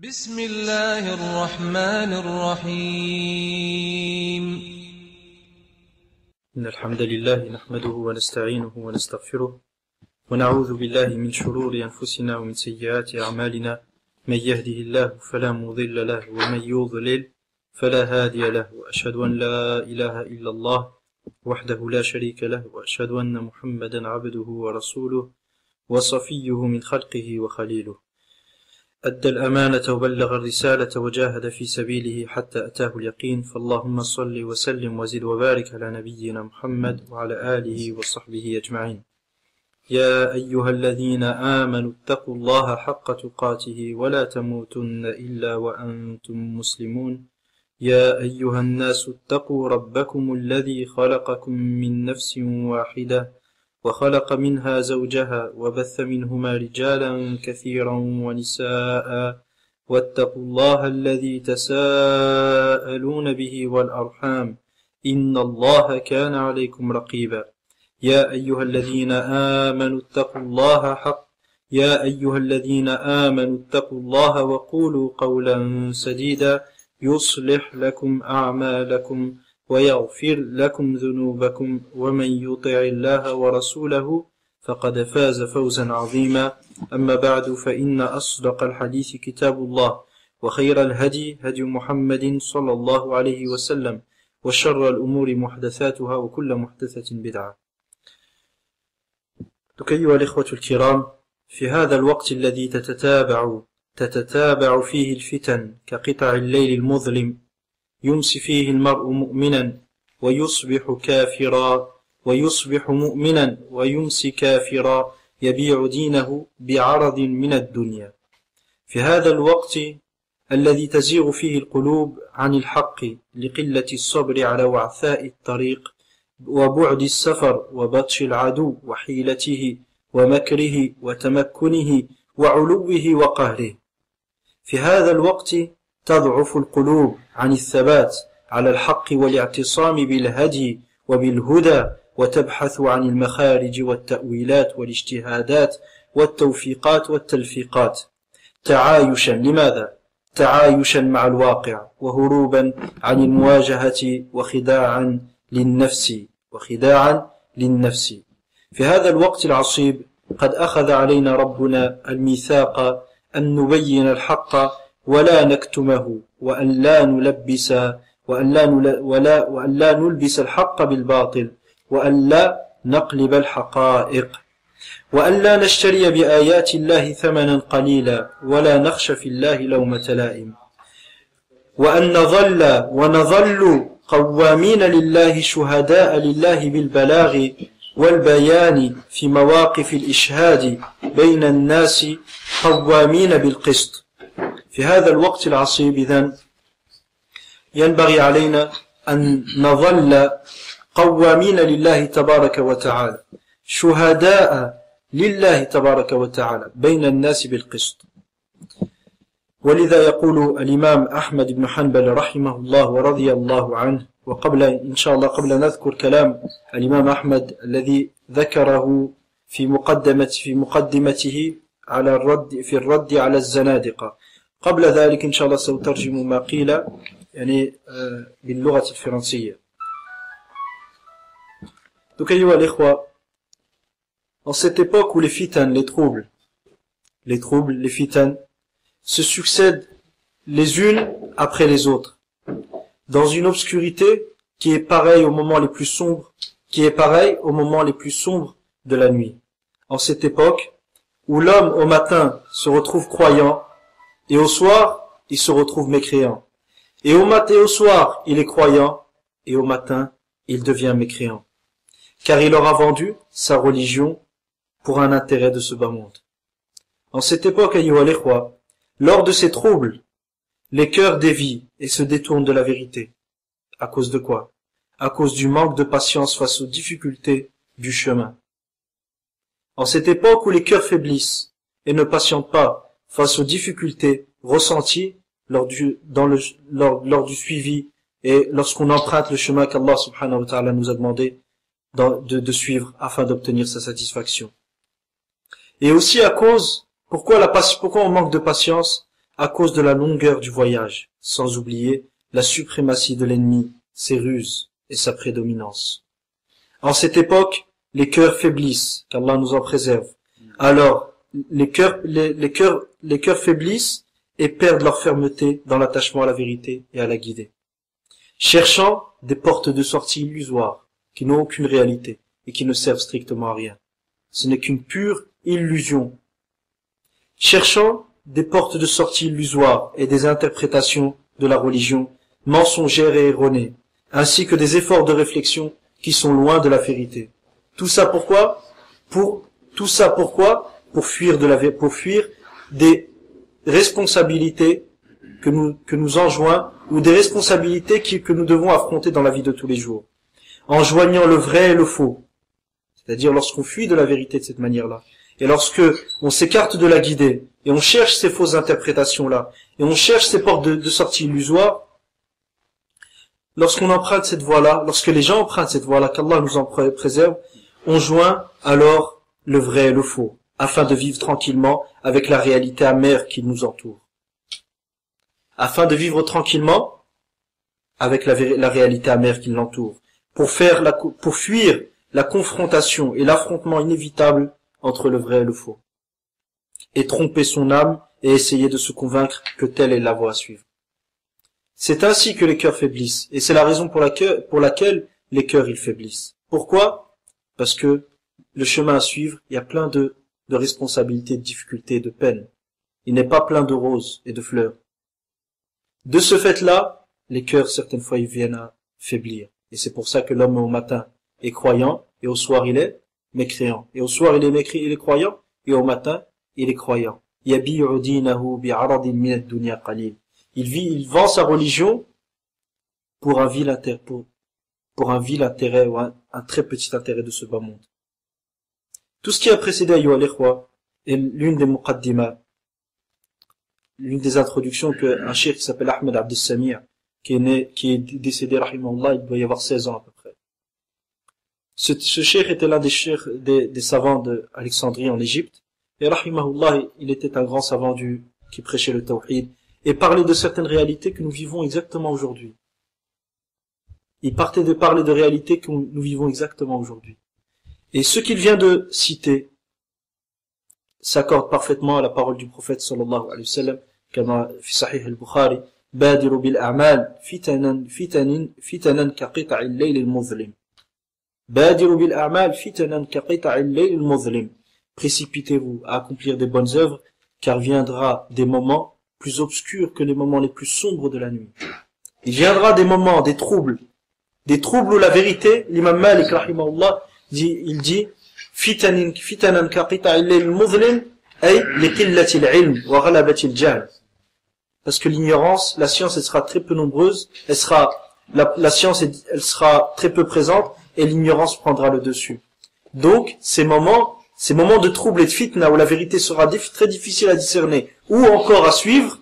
بسم الله الرحمن الرحيم. إن الحمد لله نحمده ونستعينه ونستغفره ونعوذ بالله من شرور أنفسنا ومن سيئات أعمالنا. من يهده الله فلا مضل له ومن يضلل فلا هادي له، وأشهد أن لا إله إلا الله وحده لا شريك له، وأشهد أن محمدا عبده ورسوله وصفيه من خلقه وخليله. أدى الأمانة وبلغ الرسالة وجاهد في سبيله حتى أتاه اليقين، فاللهم صل وسلم وزد وبارك على نبينا محمد وعلى آله وصحبه أجمعين. يا أيها الذين آمنوا اتقوا الله حق تقاته ولا تموتن إلا وأنتم مسلمون. يا أيها الناس اتقوا ربكم الذي خلقكم من نفس واحدة وخلق منها زوجها وبث منهما رجالا كثيرا ونساء، واتقوا الله الذي تساءلون به والأرحام إن الله كان عليكم رقيبا. يا أيها الذين آمنوا اتقوا الله وقولوا قولا سديدا يصلح لكم أعمالكم ويغفر لكم ذنوبكم، ومن يطع الله ورسوله فقد فاز فوزا عظيما. أما بعد، فإن أصدق الحديث كتاب الله، وخير الهدي هدي محمد صلى الله عليه وسلم، وشر الأمور محدثاتها وكل محدثة بدعة. أيها الإخوة الكرام، في هذا الوقت الذي تتتابع فيه الفتن كقطع الليل المظلم، يمسي فيه المرء مؤمنا ويصبح كافرا، ويصبح مؤمنا ويمسي كافرا، يبيع دينه بعرض من الدنيا. في هذا الوقت الذي تزيغ فيه القلوب عن الحق لقلة الصبر على وعثاء الطريق وبعد السفر وبطش العدو وحيلته ومكره وتمكنه وعلوه وقهره، في هذا الوقت تضعف القلوب عن الثبات على الحق والاعتصام بالهدي وبالهدى، وتبحث عن المخارج والتأويلات والاجتهادات والتوفيقات والتلفيقات، تعايشا لماذا؟ تعايشا مع الواقع، وهروبا عن المواجهة وخداعا للنفس. في هذا الوقت العصيب قد أخذ علينا ربنا الميثاق أن نبين الحق ولا نكتمه، وأن لا نلبس الحق بالباطل، وأن لا نقلب الحقائق، وأن لا نشتري بآيات الله ثمنا قليلا، ولا نخشى في الله لومة لائم، وأن نظل قوامين لله شهداء لله بالبلاغ والبيان في مواقف الإشهاد بين الناس قوامين بالقسط. في هذا الوقت العصيب إذن ينبغي علينا أن نظل قوامين لله تبارك وتعالى، شهداء لله تبارك وتعالى بين الناس بالقسط. ولذا يقول الإمام أحمد بن حنبل رحمه الله ورضي الله عنه، وقبل إن شاء الله قبل نذكر كلام الإمام أحمد الذي ذكره في مقدمته على الرد على الزنادقة، قبل ذلك إن شاء الله سأترجم ما قيل باللغة الفرنسية. Donc, أيها الإخوة, en cette époque où les fitan, les fitan se succèdent les unes après les autres, dans une obscurité qui est pareille aux moments les plus sombres, de la nuit. En cette époque où l'homme au matin se retrouve croyant, et au soir il se retrouve mécréant, et au soir il est croyant, et au matin il devient mécréant, car il aura vendu sa religion pour un intérêt de ce bas monde. En cette époque, ayyuha al-ikhwa, lors de ces troubles, les cœurs dévient et se détournent de la vérité. À cause de quoi? À cause du manque de patience face aux difficultés du chemin. En cette époque où les cœurs faiblissent et ne patientent pas face aux difficultés ressenties lors du suivi et lorsqu'on emprunte le chemin qu'Allah subhanahu wa ta'ala nous a demandé de suivre afin d'obtenir sa satisfaction. Et aussi à cause, pourquoi on manque de patience? à cause de la longueur du voyage, sans oublier la suprématie de l'ennemi, ses ruses et sa prédominance. En cette époque, les cœurs faiblissent, qu'Allah nous en préserve. Alors, les cœurs faiblissent et perdent leur fermeté dans l'attachement à la vérité et à la guider. Cherchant des portes de sortie illusoires, qui n'ont aucune réalité et qui ne servent strictement à rien. Ce n'est qu'une pure illusion. Cherchant des portes de sortie illusoires et des interprétations de la religion mensongères et erronées, ainsi que des efforts de réflexion qui sont loin de la vérité. Tout ça pourquoi? Pour fuir des responsabilités que nous enjoint, ou des responsabilités que nous devons affronter dans la vie de tous les jours. En joignant le vrai et le faux. C'est-à-dire lorsqu'on fuit de la vérité de cette manière-là. Et lorsque on s'écarte de la guidée, et on cherche ces fausses interprétations-là, et on cherche ces portes de sortie illusoires, lorsqu'on emprunte cette voie-là, lorsque les gens empruntent cette voie-là, qu'Allah nous en préserve, on joint alors le vrai et le faux, afin de vivre tranquillement avec la réalité amère qui nous entoure. Afin de vivre tranquillement avec la réalité amère qui l'entoure, pour fuir la confrontation et l'affrontement inévitable entre le vrai et le faux, et tromper son âme et essayer de se convaincre que telle est la voie à suivre. C'est ainsi que les cœurs faiblissent, et c'est la raison pour laquelle les cœurs ils faiblissent. Pourquoi? Parce que le chemin à suivre, il y a plein de responsabilités, de difficultés, de peines. Il n'est pas plein de roses et de fleurs. De ce fait-là, les cœurs, certaines fois, ils viennent à faiblir. Et c'est pour ça que l'homme au matin est croyant, et au soir il est mécréant. Et au soir il est croyant, et au matin il est croyant. يَبِيعُ دِينَهُ بِعَرَضٍ مِنَ الدُّنْيَا قَلِيلٍ. Il vend sa religion pour un vil intérêt, pour un vil intérêt ou un très petit intérêt de ce bas monde. Tout ce qui a précédé ayyuha al-ikhwa est l'une des muqaddima, l'une des introductions qu'un cheikh qui s'appelle Ahmed Abd al-Sami', qui est décédé rahimahullah, il doit y avoir 16 ans à peu près. Ce cheikh était l'un des cheikhs des savants d'Alexandrie en Égypte, et rahimahullah, il était un grand savant qui prêchait le tawhid et parlait de certaines réalités que nous vivons exactement aujourd'hui. Il partait de parler de réalités que nous vivons exactement aujourd'hui. Et ce qu'il vient de citer s'accorde parfaitement à la parole du prophète sallallahu alayhi wa sallam, comme fi sahih al-Bukhari, badiru bil a'mal fitanan kaqita'il layl al-muzlim. Badiru bil a'mal fitanan kaqita'il layl al-muzlim. Précipitez-vous à accomplir des bonnes œuvres, car viendra des moments plus obscurs que les moments les plus sombres de la nuit. Il viendra des moments, des troubles où la vérité, l'imam Malik rahimahullah il dit fitanan kaqita'il layl al-muzlim ay liqillati al-ilm wa ghalabati al-jahl. Parce que l'ignorance, la science elle sera très peu nombreuse, la science elle sera très peu présente et l'ignorance prendra le dessus. Donc ces moments de trouble et de fitna où la vérité sera très difficile à discerner ou encore à suivre,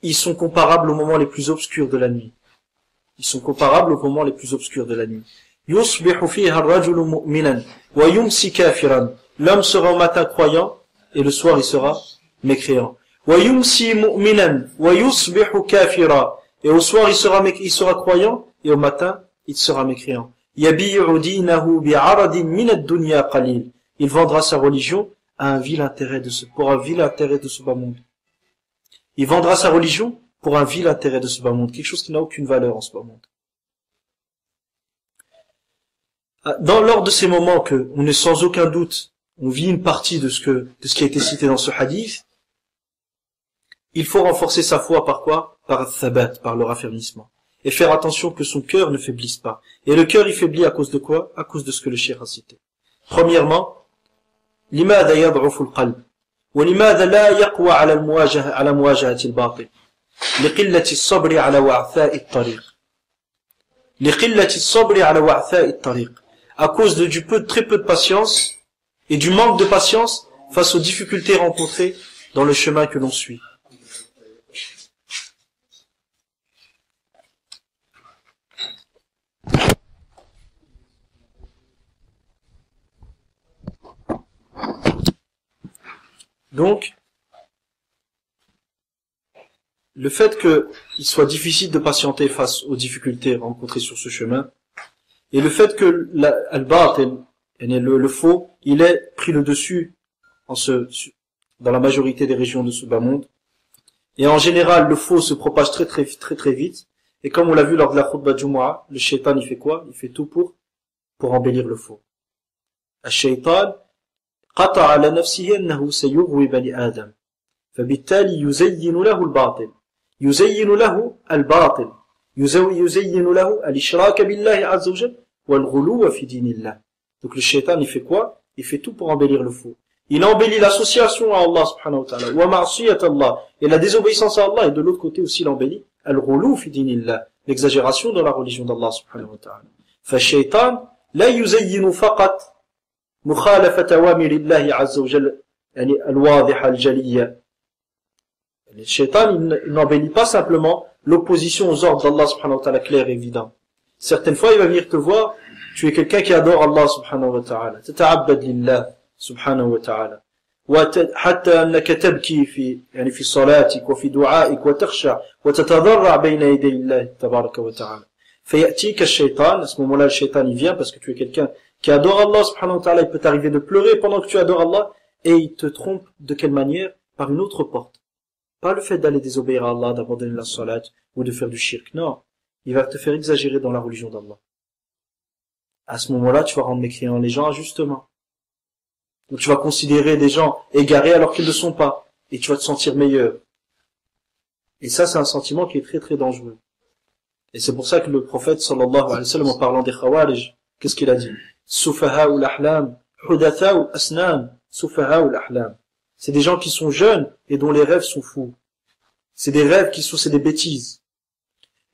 ils sont comparables aux moments les plus obscurs de la nuit. Yusbihu fiha ar-rajulu mu'minan wa yumsi kafiran. L'homme sera au matin croyant et le soir il sera mécréant. Wa yumsi mu'minan wa yusbihu kafira. Et au soir il sera croyant et au matin il sera mécréant. Yabi'u dinahu bi'aradin min ad-dunya qalil. Il vendra sa religion à pour un vil intérêt de ce bas monde. Il vendra sa religion pour un vil intérêt de ce bas monde, quelque chose qui n'a aucune valeur en ce bas monde. Lors de ces moments que on est sans aucun doute, on vit une partie de ce qui a été cité dans ce hadith, il faut renforcer sa foi par quoi? Par al-thabat, par le raffermissement. Et faire attention que son cœur ne faiblisse pas. Et le cœur, il faiblit à cause de quoi? À cause de ce que le cheikh a cité. Premièrement, لماذا يضعف القلب ولماذا لا يقوى على مواجهة الباطل لقلة الصبر على وعثاء الطريق à cause du très peu de patience et du manque de patience face aux difficultés rencontrées dans le chemin que l'on suit. Donc, le fait qu'il soit difficile de patienter face aux difficultés rencontrées sur ce chemin, et le fait que al-batil, le faux, il est pris le dessus dans la majorité des régions de ce bas monde. Et en général, le faux se propage très vite. Et comme on l'a vu lors de la khutbah Jumu'ah, le shaitan, il fait quoi? Il fait tout pour embellir le faux. الشيطان قطع على نفسه أنه سيغوي بني آدم فبالتالي يزين له الباطل يزين له الإشراك بالله عز وجل والغلو في دين الله. Donc le shaitan, il fait quoi? Il fait tout pour embellir le faux. Il embellit l'association à Allah subhanahu wa ta'ala, wa ma'siyat Allah, et la désobéissance à Allah, et de l'autre côté aussi il embellit al-ghulu fi dinillah, l'exagération dans la religion d'Allah subhanahu wa ta'ala. فالشيطان لا يزين فقط مخالفة أوامر الله عز وجل يعني الواضحة الجلية. Le shaitan, il n'embellit pas simplement l'opposition aux ordres d'Allah subhanahu wa ta'ala clair et évident. Certaines fois, il va venir te voir, tu es quelqu'un qui adore Allah subhanahu wa ta'ala. تتعبد لله سبحانه وتعالى. وحتى أنك تبكي في صلاتك وفي دعائك وتخشع وتتضرع بين يدي الله تبارك وتعالى. فيأتيك الشيطان, à ce moment-là, le shaitan, il vient parce que tu es quelqu'un qui adore Allah subhanahu wa ta'ala, il peut t'arriver de pleurer pendant que tu adores Allah, et il te trompe de quelle manière? Par une autre porte. Pas le fait d'aller désobéir à Allah, d'abandonner la salat, ou de faire du shirk, non. Il va te faire exagérer dans la religion d'Allah. À ce moment-là, tu vas rendre mécréants les gens injustement. Donc tu vas considérer des gens égarés alors qu'ils ne le sont pas, et tu vas te sentir meilleur. Et ça, c'est un sentiment qui est très dangereux. Et c'est pour ça que le prophète sallallahu alayhi wa sallam, en parlant des khawarij, qu'est-ce qu'il a dit? Sufaha'u l'ahlam, hudatha'u asnam, sufaha'u l'ahlam. C'est des gens qui sont jeunes et dont les rêves sont fous. C'est des rêves c'est des bêtises.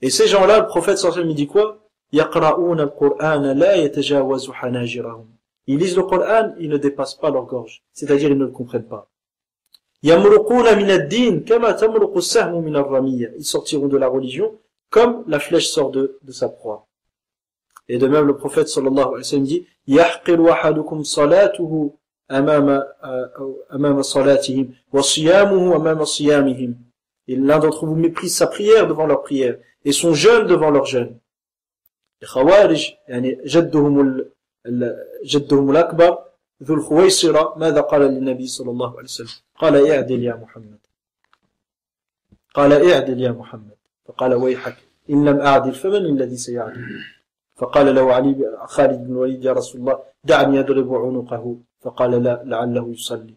Et ces gens-là, le prophète sallallahu alayhi wa sallam, il dit quoi? Yaqra'una al-Qur'ana la yatajawazu hanajirahum. Ils lisent le Coran, ils ne dépassent pas leur gorge. C'est-à-dire, ils ne le comprennent pas. Yamruquna min ad-din kama tamruqu as-sahmu min ar-ramiyya. Ils sortiront de la religion comme la flèche sort de sa proie. Et de même, le prophète sallallahu alayhi wa sallam dit, yahqiru ahadukum salatuhu amama salatihim, wa siyamuhu amama siyamihim. Et l'un d'entre vous méprise sa prière devant leur prière, et son jeûne devant leur jeûne. Les khawarij, yani جدهم الأكبر ذو الخويصرة ماذا قال للنبي صلى الله عليه وسلم قال اعدل يا محمد فقال ويحك إن لم أعدل فمن الذي سيعدل فقال له خالد بن الوليد يا رسول الله دعني يضرب عنقه فقال لا لعله يصلي.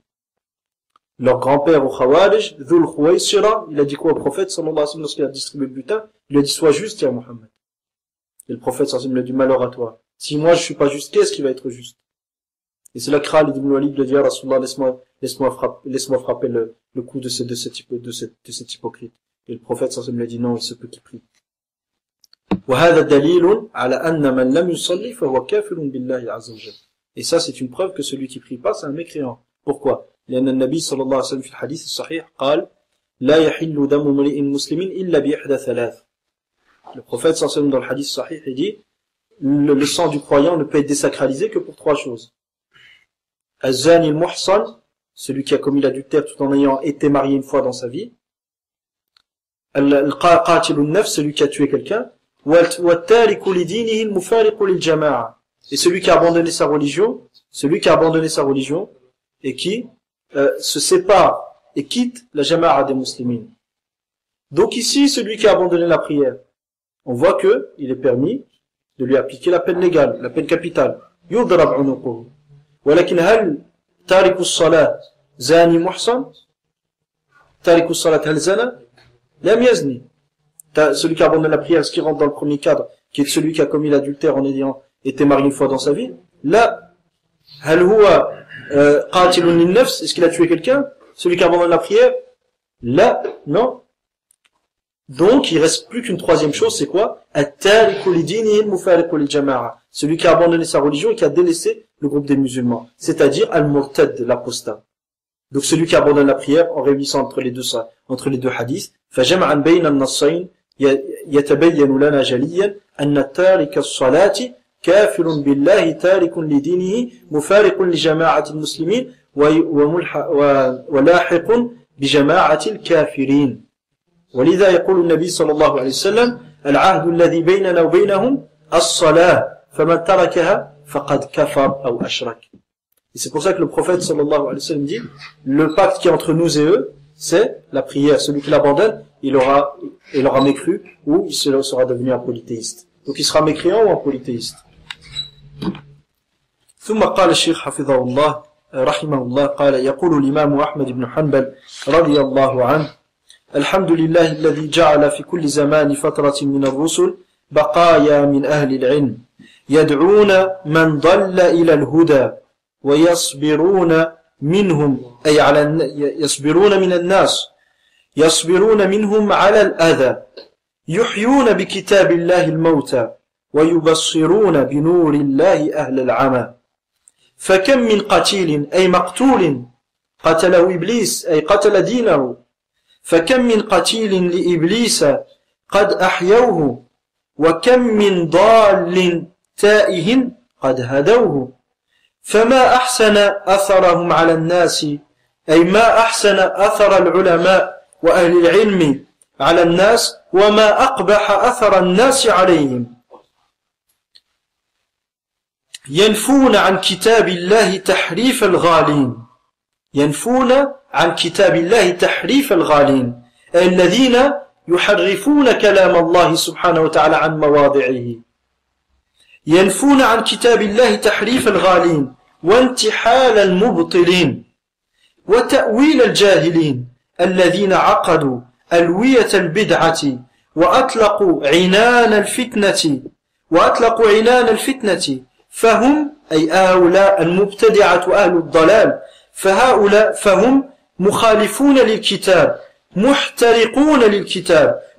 Leur grand-père au Khawarij, Dhul Khuwaysira, il a dit quoi au prophète sallallahu alayhi wa sallam lorsqu'il a distribué le butin? Il a dit sois juste, ya Muhammad. Et le prophète sallallahu alayhi wa sallam lui a dit malheur à toi. Si moi je suis pas juste, qu'est-ce qui va être juste? Et c'est là que Khalid ibn Walid lui a dit, Rasulullah, laisse-moi frapper le coup de cet hypocrite. Et le prophèt sallallahu alayhi wa sallam lui a dit non, il se peut qu'il prie. وهذا دليل على أن من لم يصلي فهو كافر بالله عز وجل. Et ça c'est une preuve que celui qui prie pas c'est un mécréant. Pourquoi? لأن النبي صلى الله عليه وسلم في الحديث الصحيح قال لا يحل دم امرئ مسلم إلا بإحدى ثلاث. Le prophète sallallahu alayhi wa sallam dans le hadith sahih il dit le sang du croyant ne peut être désacralisé que pour trois choses. Az-zani al-muhsan, celui qui a commis l'adultère tout en ayant été marié une fois dans sa vie. Al-qatil al-nafs, celui qui a tué quelqu'un. Wa-tariku li dinihi al-mufariqu lil-jama'a. Et celui qui a abandonné sa religion, et qui se sépare et quitte la jama'a des musulmans. Donc ici, celui qui a abandonné la prière, on voit que il est permis de lui appliquer la peine légale, la peine capitale. يضرب عنقه. ولكن هل تارك الصلاة زاني محصن؟ تارك الصلاة هل زنى؟ لم يزني. Celui qui abandonne la prière, ce qui rentre dans le premier cadre, qui est celui qui a commis l'adultère en ayant été marié une fois dans sa vie. Là, هل هو قاتل للنفس? Est-ce qu'il a tué quelqu'un? Celui qui abandonne la prière? Là, non. Donc, il reste plus qu'une troisième chose, c'est quoi? Celui qui a abandonné sa religion et qui a délaissé le groupe des musulmans. C'est-à-dire, al-murtad, l'apostat. Donc, celui qui abandonne la prière, en réunissant entre les deux hadiths, فَجَمْعًا بَيْنَ النَّصَّيْنِ يَتَبَيَّنُ لَنَا جَلِيًّا أَنَّ تَارِكَ الصَّلَاةِ كَافِرٌ بِاللَّهِ تَارِكٌ لِدِينِهِ مُفَارِقٌ لِجَمَاعَةِ الْمُسْلِمِينَ وَلَاحِقٌ بِجَمَاعَةِ الْكَافِرِينَ. ولذا يقول النبي صلى الله عليه وسلم العهد الذي بيننا وبينهم الصلاة فمن تركها فقد كفر أو أشرك. Et c'est pour ça que le prophète sallallahu alayhi wa sallam dit le pacte qui est entre nous et eux c'est la prière. Celui qui l'abandonne il aura mécru ou il sera devenu un polythéiste. Donc il sera mécréant ou un polythéiste. ثم قال الشيخ حفظه الله رحمه الله قال يقول الإمام أحمد بن حنبل رضي الله عنه الحمد لله الذي جعل في كل زمان فترة من الرسل بقايا من أهل العلم يدعون من ضل إلى الهدى ويصبرون منهم أي على يصبرون من الناس يصبرون منهم على الأذى يحيون بكتاب الله الموتى ويبصرون بنور الله أهل العمى فكم من قتيل أي مقتول قتله إبليس أي قتل دينه فكم من قتيل لإبليس قد أحيوه وكم من ضال تائه قد هدوه فما أحسن أثرهم على الناس أي ما أحسن أثر العلماء وأهل العلم على الناس وما أقبح أثر الناس عليهم ينفون عن كتاب الله تحريف الغالين ينفون عن كتاب الله تحريف الغالين أي الذين يحرفون كلام الله سبحانه وتعالى عن مواضعه ينفون عن كتاب الله تحريف الغالين وانتحال المبطلين وتأويل الجاهلين الذين عقدوا ألوية البدعة وأطلقوا عنان الفتنة فهم أي هؤلاء المبتدعة أهل الضلال فهم مخالفون للكتاب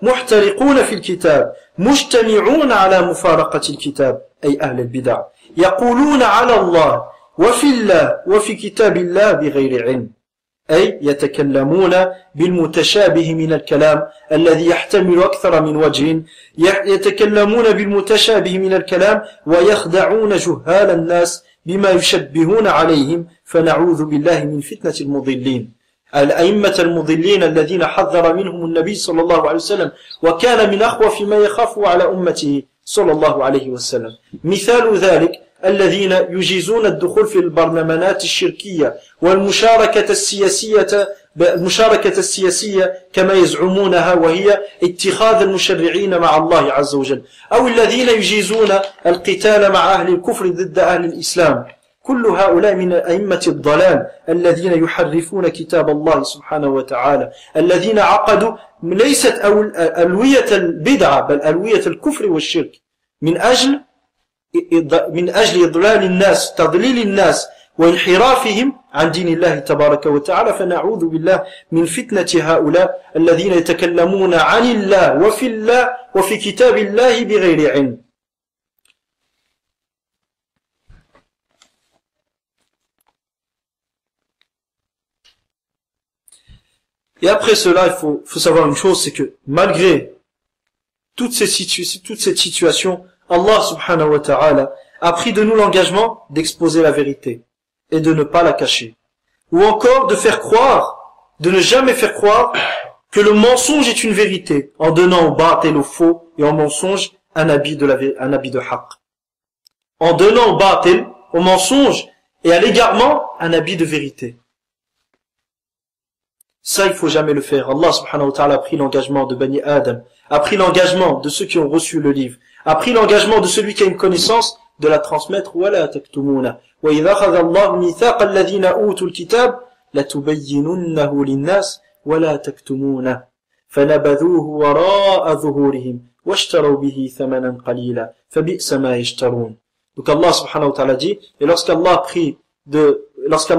محترقون في الكتاب مجتمعون على مفارقة الكتاب أي أهل البدع يقولون على الله وفي الله وفي كتاب الله بغير علم أي يتكلمون بالمتشابه من الكلام الذي يحتمل أكثر من وجه يتكلمون بالمتشابه من الكلام ويخدعون جهال الناس بما يشبهون عليهم فنعوذ بالله من فتنة المضلين الأئمة المضلين الذين حذر منهم النبي صلى الله عليه وسلم وكان من أخوف ما يخاف على أمته صلى الله عليه وسلم مثال ذلك الذين يجيزون الدخول في البرلمانات الشركية والمشاركة السياسية كما يزعمونها وهي اتخاذ المشرعين مع الله عز وجل أو الذين يجيزون القتال مع أهل الكفر ضد أهل الإسلام كل هؤلاء من أئمة الضلال الذين يحرفون كتاب الله سبحانه وتعالى الذين عقدوا ليست ألوية البدعة بل ألوية الكفر والشرك من أجل إضلال الناس تضليل الناس وانحرافهم عن دين الله تبارك وتعالى فنعوذ بالله من فتنة هؤلاء الذين يتكلمون عن الله وفي كتاب الله بغير علم. Et après cela, il faut savoir une chose, c'est que malgré toute cette situation, Allah subhanahu wa ta'ala a pris de nous l'engagement d'exposer la vérité et de ne pas la cacher. Ou encore de ne jamais faire croire que le mensonge est une vérité en donnant au batil, au faux et au mensonge un habit de haqq. En donnant au batil, au mensonge et à l'égarement un habit de vérité. Ça, il faut jamais le faire. Allah subhanahu wa ta'ala a pris l'engagement de Bani Adam, a pris l'engagement de ceux qui ont reçu le livre, a pris l'engagement de celui qui a une connaissance de la transmettre. وَلَا تَكْتُمُونَ وَإِذَا أَخَذَ اللَّهُ مِيثَاقَ الَّذِينَ أُوتُوا الْكِتَابَ لَتُبَيِّنُنَّهُ لِلنَّاسِ وَلَا تَكْتُمُونَهُ فَنَبَذُوهُ وَرَاءَ ظُهُورِهِمْ وَاشْتَرَوْا بِهِ ثَمَنًا قَلِيلًا فَبِئْسَ مَا يَشْتَرُونَ. Donc Allah subhanahu wa ta'ala dit, et lorsqu'Allah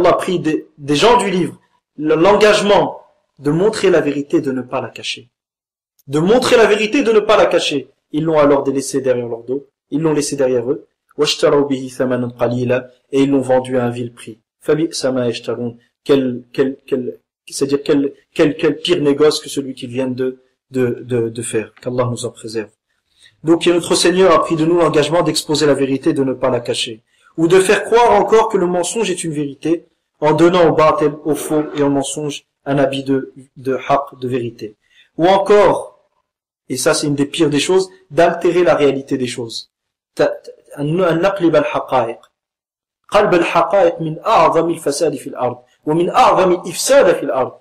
a pris des gens du livre l'engagement de montrer la vérité, de ne pas la cacher. De montrer la vérité, de ne pas la cacher. Ils l'ont alors délaissé derrière leur dos. Ils l'ont laissé derrière eux. وَاشْتَرَوْا بِهِ ثَمَنًا قَلِيلًا. Et ils l'ont vendu à un vil prix. فَبِئْسَ مَا يَشْتَرُونَ. C'est-à-dire quel pire négoce que celui qu'ils viennent de faire. Qu'Allah nous en préserve. Donc notre Seigneur a pris de nous l'engagement d'exposer la vérité, de ne pas la cacher. Ou de faire croire encore que le mensonge est une vérité, en donnant au batil, au faux et au mensonge un habit de haqq, de vérité. ou encore, et ça c'est une des pires des choses, d'altérer la réalité des choses. نقلب الحقائق. قلب الحقائق من أعظم الفساد في الأرض ومن أعظم الإفساد في الأرض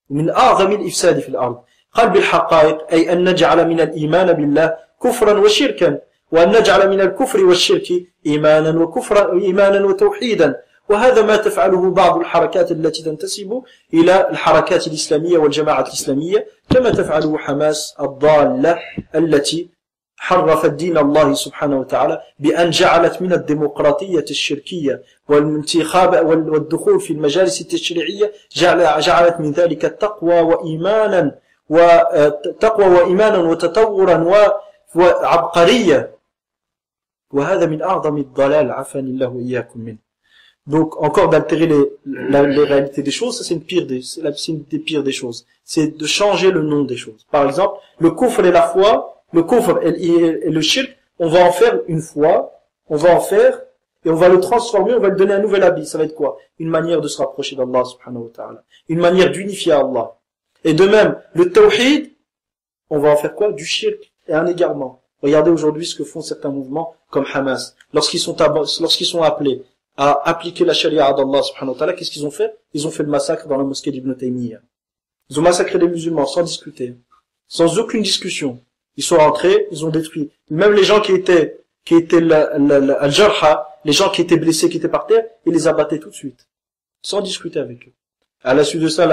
ومن أعظم الإفساد في الأرض. قلب الحقائق أي أن نجعل من الإيمان بالله كفرا وشركا وأن نجعل من الكفر والشرك إيمانا وكفرا إيمانا وتوحيدا. وهذا ما تفعله بعض الحركات التي تنتسب إلى الحركات الإسلامية والجماعة الإسلامية كما تفعله حماس الضالة التي حرفت دين الله سبحانه وتعالى بأن جعلت من الديمقراطية الشركية والانتخاب والدخول في المجالس التشريعية جعلت من ذلك تقوى وإيمانا وتطورا وعبقرية. وهذا من أعظم الضلال عافاني الله وإياكم منه. Donc, encore d'altérer les réalités des choses, ça c'est une des pires des choses. C'est de changer le nom des choses. Par exemple, le kufr et la foi, le kufr et le shirk, on va en faire une foi, on va en faire, et on va le transformer, on va lui donner un nouvel habit. Ça va être quoi? Une manière de se rapprocher d'Allah subhanahu wa ta'ala. Une manière d'unifier Allah. Et de même, le tawhid, on va en faire quoi? Du shirk et un égarement. Regardez aujourd'hui ce que font certains mouvements comme Hamas. Lorsqu'ils sont appelés à appliquer la charia d'Allah subhanahu wa ta'ala, qu'est-ce qu'ils ont fait? Ils ont fait le massacre dans la mosquée d'Ibn Taymiyyah. Ils ont massacré des musulmans sans discuter, sans aucune discussion. Ils sont rentrés, ils ont détruit. Même les gens qui étaient al-jarha, les gens qui étaient blessés, qui étaient par terre, ils les abattaient tout de suite, sans discuter avec eux. À la suite de ça,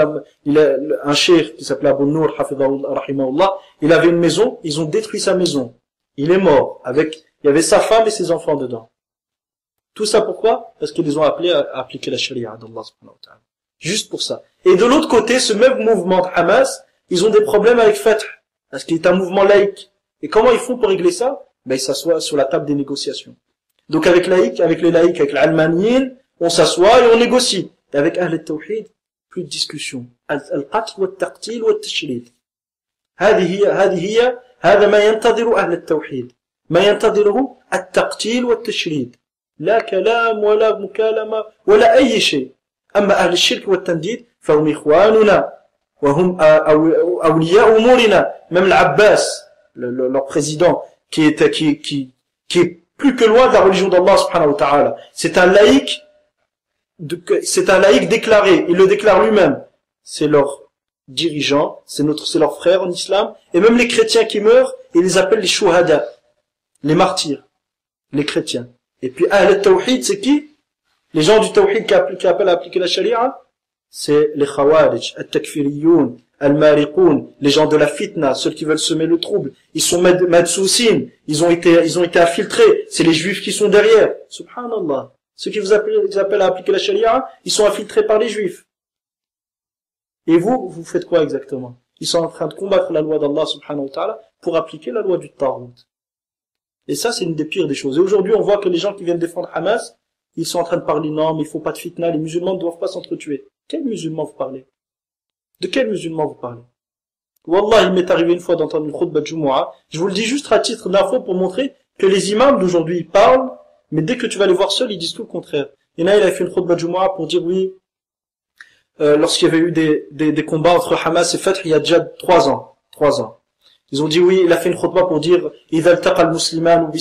un cheikh qui s'appelait Abu Nour, rahimahullah, il avait une maison, ils ont détruit sa maison. Il est mort, il y avait sa femme et ses enfants dedans. Tout ça pourquoi? Parce qu'ils les ont appelés à appliquer la charia d'Allah subhanahu wa ta'ala. Juste pour ça. Et de l'autre côté, ce même mouvement de Hamas, ils ont des problèmes avec Fatah, parce qu'il est un mouvement laïque. Et comment ils font pour régler ça? Ben, ils s'assoient sur la table des négociations. Donc avec les laïcs, avec l'Almaniyin, on s'assoit et on négocie. Et avec Ahl al-Tawhid, plus de discussion. Al-Qatl wa al-Taqtil wa al-Tashrid. هذا ما ينتظر أهل التوحيد. ما ينتظره التقتيل والتشريد. لا كلام ولا مكالمة ولا أي شيء. أما أهل الشرك والتنديد فهم إخواننا وهم أولياء أمورنا. Même l'Abbas, leur président, qui est plus que loin de la religion d'Allah subhanahu wa ta'ala. C'est un laïc déclaré. Il le déclare lui-même. C'est leur dirigeants, c'est leurs frères en islam, et même les chrétiens qui meurent, ils les appellent les shuhada, les martyrs, les chrétiens. Et puis Ahl al-Tawhid, c'est qui? Les gens du Tawhid qui appellent à appliquer la charia, c'est les Khawarij, al-Takfiriyoun, al-Mariqoun, les gens de la fitna, ceux qui veulent semer le trouble. Ils sont madsoussin, ils ont été infiltrés, c'est les juifs qui sont derrière. Subhanallah. Ceux qui vous appellent à appliquer la charia, ils sont infiltrés par les juifs. Et vous faites quoi exactement? Ils sont en train de combattre la loi d'Allah subhanahu wa ta'ala pour appliquer la loi du Tarout. Et ça, c'est une des pires des choses. Et aujourd'hui, on voit que les gens qui viennent défendre Hamas, ils sont en train de parler, non, mais il faut pas de fitna, les musulmans ne doivent pas s'entretuer. Quels musulmans vous parlez? De quels musulmans vous parlez? Wallah, il m'est arrivé une fois d'entendre une khutbah de Jumu'ah. Je vous le dis juste à titre d'info pour montrer que les imams d'aujourd'hui, ils parlent, mais dès que tu vas les voir seuls, ils disent tout le contraire. Il y en a, il a fait une khutbah de Jumu'ah pour dire oui, lorsqu'il y avait eu des combats entre Hamas et Fatah il y a déjà 3 ans. Ils ont dit oui, il a fait une khutbah pour dire إذا التقى المسلمان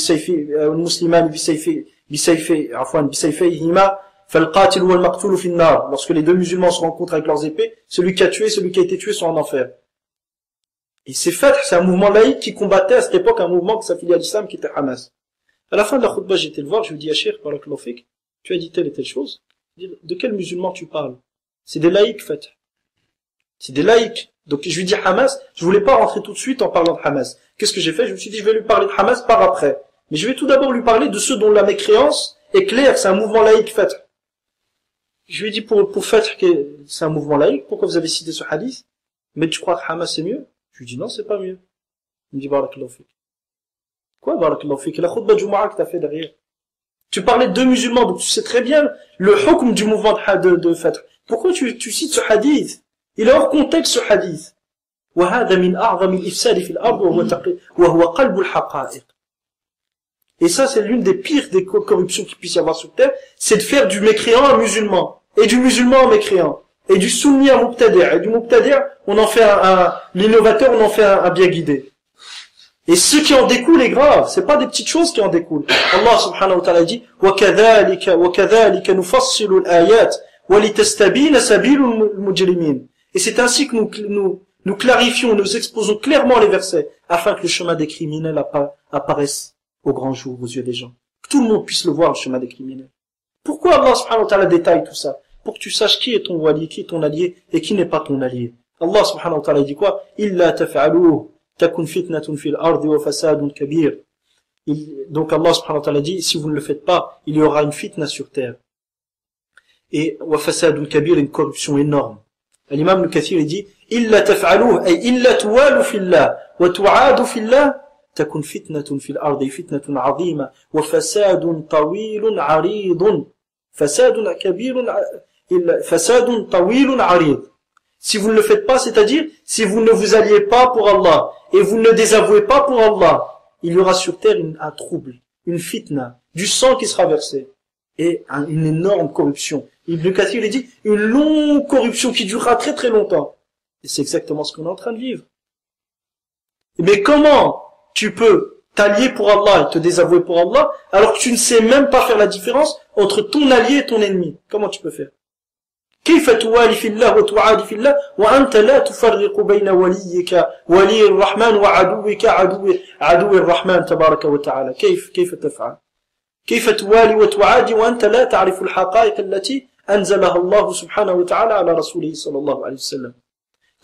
بسيفيهما فالقاتل والمقتول في النار. Lorsque les deux musulmans se rencontrent avec leurs épées, celui qui a tué, celui qui a été tué sont en enfer. Et c'est Fatah, c'est un mouvement laïque qui combattait à cette époque un mouvement qui s'affiliait à l'islam qui était Hamas. À la fin de la khutbah, j'étais le voir, je lui dis à Cheikh, barakallahu fik, tu as dit telle et telle chose. De quel musulman tu parles? C'est des laïcs, Fatah. C'est des laïcs. Donc je lui dis Hamas, je voulais pas rentrer tout de suite en parlant de Hamas. Qu'est-ce que j'ai fait? Je me suis dit je vais lui parler de Hamas par après. Mais je vais tout d'abord lui parler de ceux dont la mécréance est claire, c'est un mouvement laïque, Fatah. Je lui ai dit pour Fatah que c'est un mouvement laïque, pourquoi vous avez cité ce hadith? Mais tu crois que Hamas c'est mieux? Je lui dis non, c'est pas mieux. Il me dit barakallahu fik. Quoi barakallahu fik? La khutbah Jumu'ah que t'as fait derrière. Tu parlais de deux musulmans, donc tu sais très bien le hukm du mouvement de Fatah. Pourquoi tu cites ce hadith? Il est hors contexte ce hadith. وهذا من أعظم الإفساد في الأرض وهو قلب الحقائق. Et ça, c'est l'une des pires des corruptions qu'il puisse y avoir sur terre, c'est de faire du mécréant un musulman, et du musulman un mécréant. Et du sunni à mubtadi'. Et du mubtadi', on en fait l'innovateur, on en fait un bien guidé. Et ce qui en découle est grave. C'est pas des petites choses qui en découlent. Allah subhanahu wa ta'ala dit, وَكَذَلِكَ نُفَصِّلُ الْآيَاتِ وَلِتَسْتَبِينَ سَبِيلُ الْمُجْرِمِينَ. Et c'est ainsi que nous clarifions, nous exposons clairement les versets, afin que le chemin des criminels apparaisse au grand jour aux yeux des gens. Que tout le monde puisse le voir, le chemin des criminels. Pourquoi Allah subhanahu wa ta'ala détaille tout ça? Pour que tu saches qui est ton wali, qui est ton allié, et qui n'est pas ton allié. Allah subhanahu wa ta'ala dit quoi? إِلَّا تَفْعَلُوهُ تَكُنْ فِتْنَةٌ فِي الْأَرْضِ وَفَسَادٌ كَبِيرٌ. Donc Allah subhanahu wa ta'ala dit, si vous ne le faites pas, il y aura une fitna sur terre. Et وَفَسَادٌ كَبِيرٌ, une corruption énorme. L'imam Ibn Kathir, il dit, إِلَّا تَفْعَلُوهُ أي إِلَّا تُوَالُوا فِي اللَّهِ وَتُعَادُوا فِي اللَّهِ تَكُنْ فِتْنَةٌ فِي الْأَرْضِ فِتْنَةٌ عَظِيمَةٌ وَفَسَادٌ طَوِيلٌ عَرِيضٌ فَسَادٌ كَبِيرٌ فَسَادٌ طَوِيلٌ عَرِيضٌ. Si vous ne le faites pas, c'est-à-dire, si vous ne vous alliez pas pour Allah, et vous ne désavouez pas pour Allah, il y aura sur terre un trouble, une fitna, du sang qui sera versé, et une énorme corruption. Ibn Kathir, il dit, une longue corruption qui durera très très longtemps. Et c'est exactement ce qu'on est en train de vivre. Mais comment tu peux t'allier pour Allah et te désavouer pour Allah, alors que tu ne sais même pas faire la différence entre ton allié et ton ennemi? Comment tu peux faire? كيف توالي في الله وتعادي في الله وأنت لا تفرق بين وليك ولي الرحمن وعدوك عدو الرحمن تبارك وتعالى. كيف تفعل؟ كيف توالي وتعادي وأنت لا تعرف الحقائق التي أنزلها الله سبحانه وتعالى على رسوله صلى الله عليه وسلم.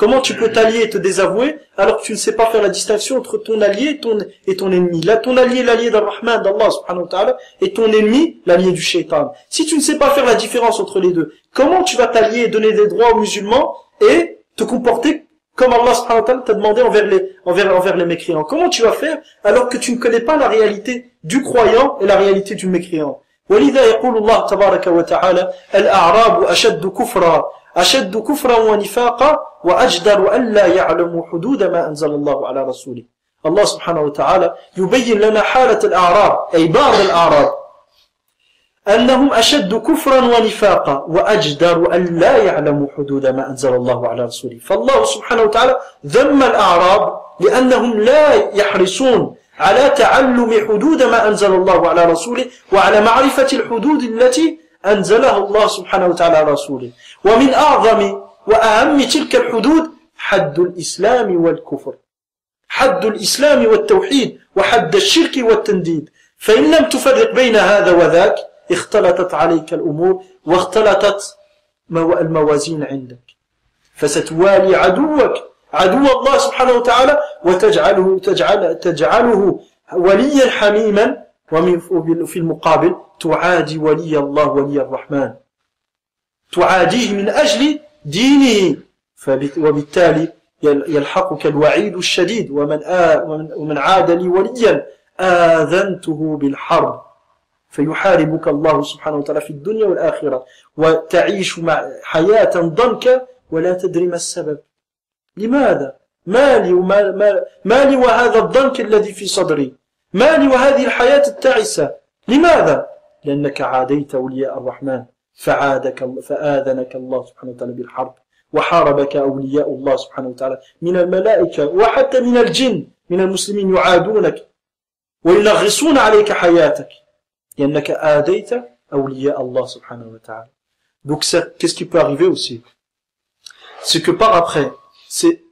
Comment tu peux t'allier et te désavouer alors que tu ne sais pas faire la distinction entre ton allié et ton ennemi? Là, ton allié, l'allié d'Ar-Rahman, d'Allah subhanahu wa ta'ala, et ton ennemi, l'allié du shaitan. Si tu ne sais pas faire la différence entre les deux, comment tu vas t'allier et donner des droits aux musulmans et te comporter comme Allah subhanahu wa ta'ala t'a demandé envers les mécréants? Comment tu vas faire alors que tu ne connais pas la réalité du croyant et la réalité du mécréant? وَلِذَا يَقُولُ اللَّهُ تَبَارَكَ وَتَعَالَى الْأَعْرَابُ أشد كفرا ونفاقا وأجدر ألا يعلموا حدود ما أنزل الله على رسوله. الله سبحانه وتعالى يبين لنا حالة الأعراب أي بعض الأعراب أنهم أشد كفرا ونفاقا وأجدر ألا يعلموا حدود ما أنزل الله على رسوله. فالله سبحانه وتعالى ذم الأعراب لأنهم لا يحرصون على تعلم حدود ما أنزل الله على رسوله وعلى معرفة الحدود التي أنزلها الله سبحانه وتعالى على رسوله. ومن أعظم وأهم تلك الحدود حد الإسلام والكفر، حد الإسلام والتوحيد، وحد الشرك والتنديد. فإن لم تفرق بين هذا وذاك اختلطت عليك الأمور واختلطت الموازين عندك، فستوالي عدو الله سبحانه وتعالى وتجعله وليا حميما، وفي المقابل تعادي ولي الله ولي الرحمن، تعاديه من أجل دينه، وبالتالي يلحقك الوعيد الشديد. ومن عاد لي وليا آذنته بالحرب، فيحاربك الله سبحانه وتعالى في الدنيا والآخرة، وتعيش حياة ضنكا ولا تدري ما السبب. لماذا؟ مالي وهذا الضنك الذي في صدري، مالي وهذه الحياة التعسة. لماذا؟ لأنك عاديت أولياء الرحمن فآذنك الله سبحانه وتعالى بالحرب، وحاربك أولياء الله سبحانه وتعالى من الملائكة وحتى من الجن من المسلمين يعادونك وينغصون عليك حياتك لأنك آذيت أولياء الله سبحانه وتعالى. Donc qu'est-ce qui peut arriver aussi? C'est que par après, c'est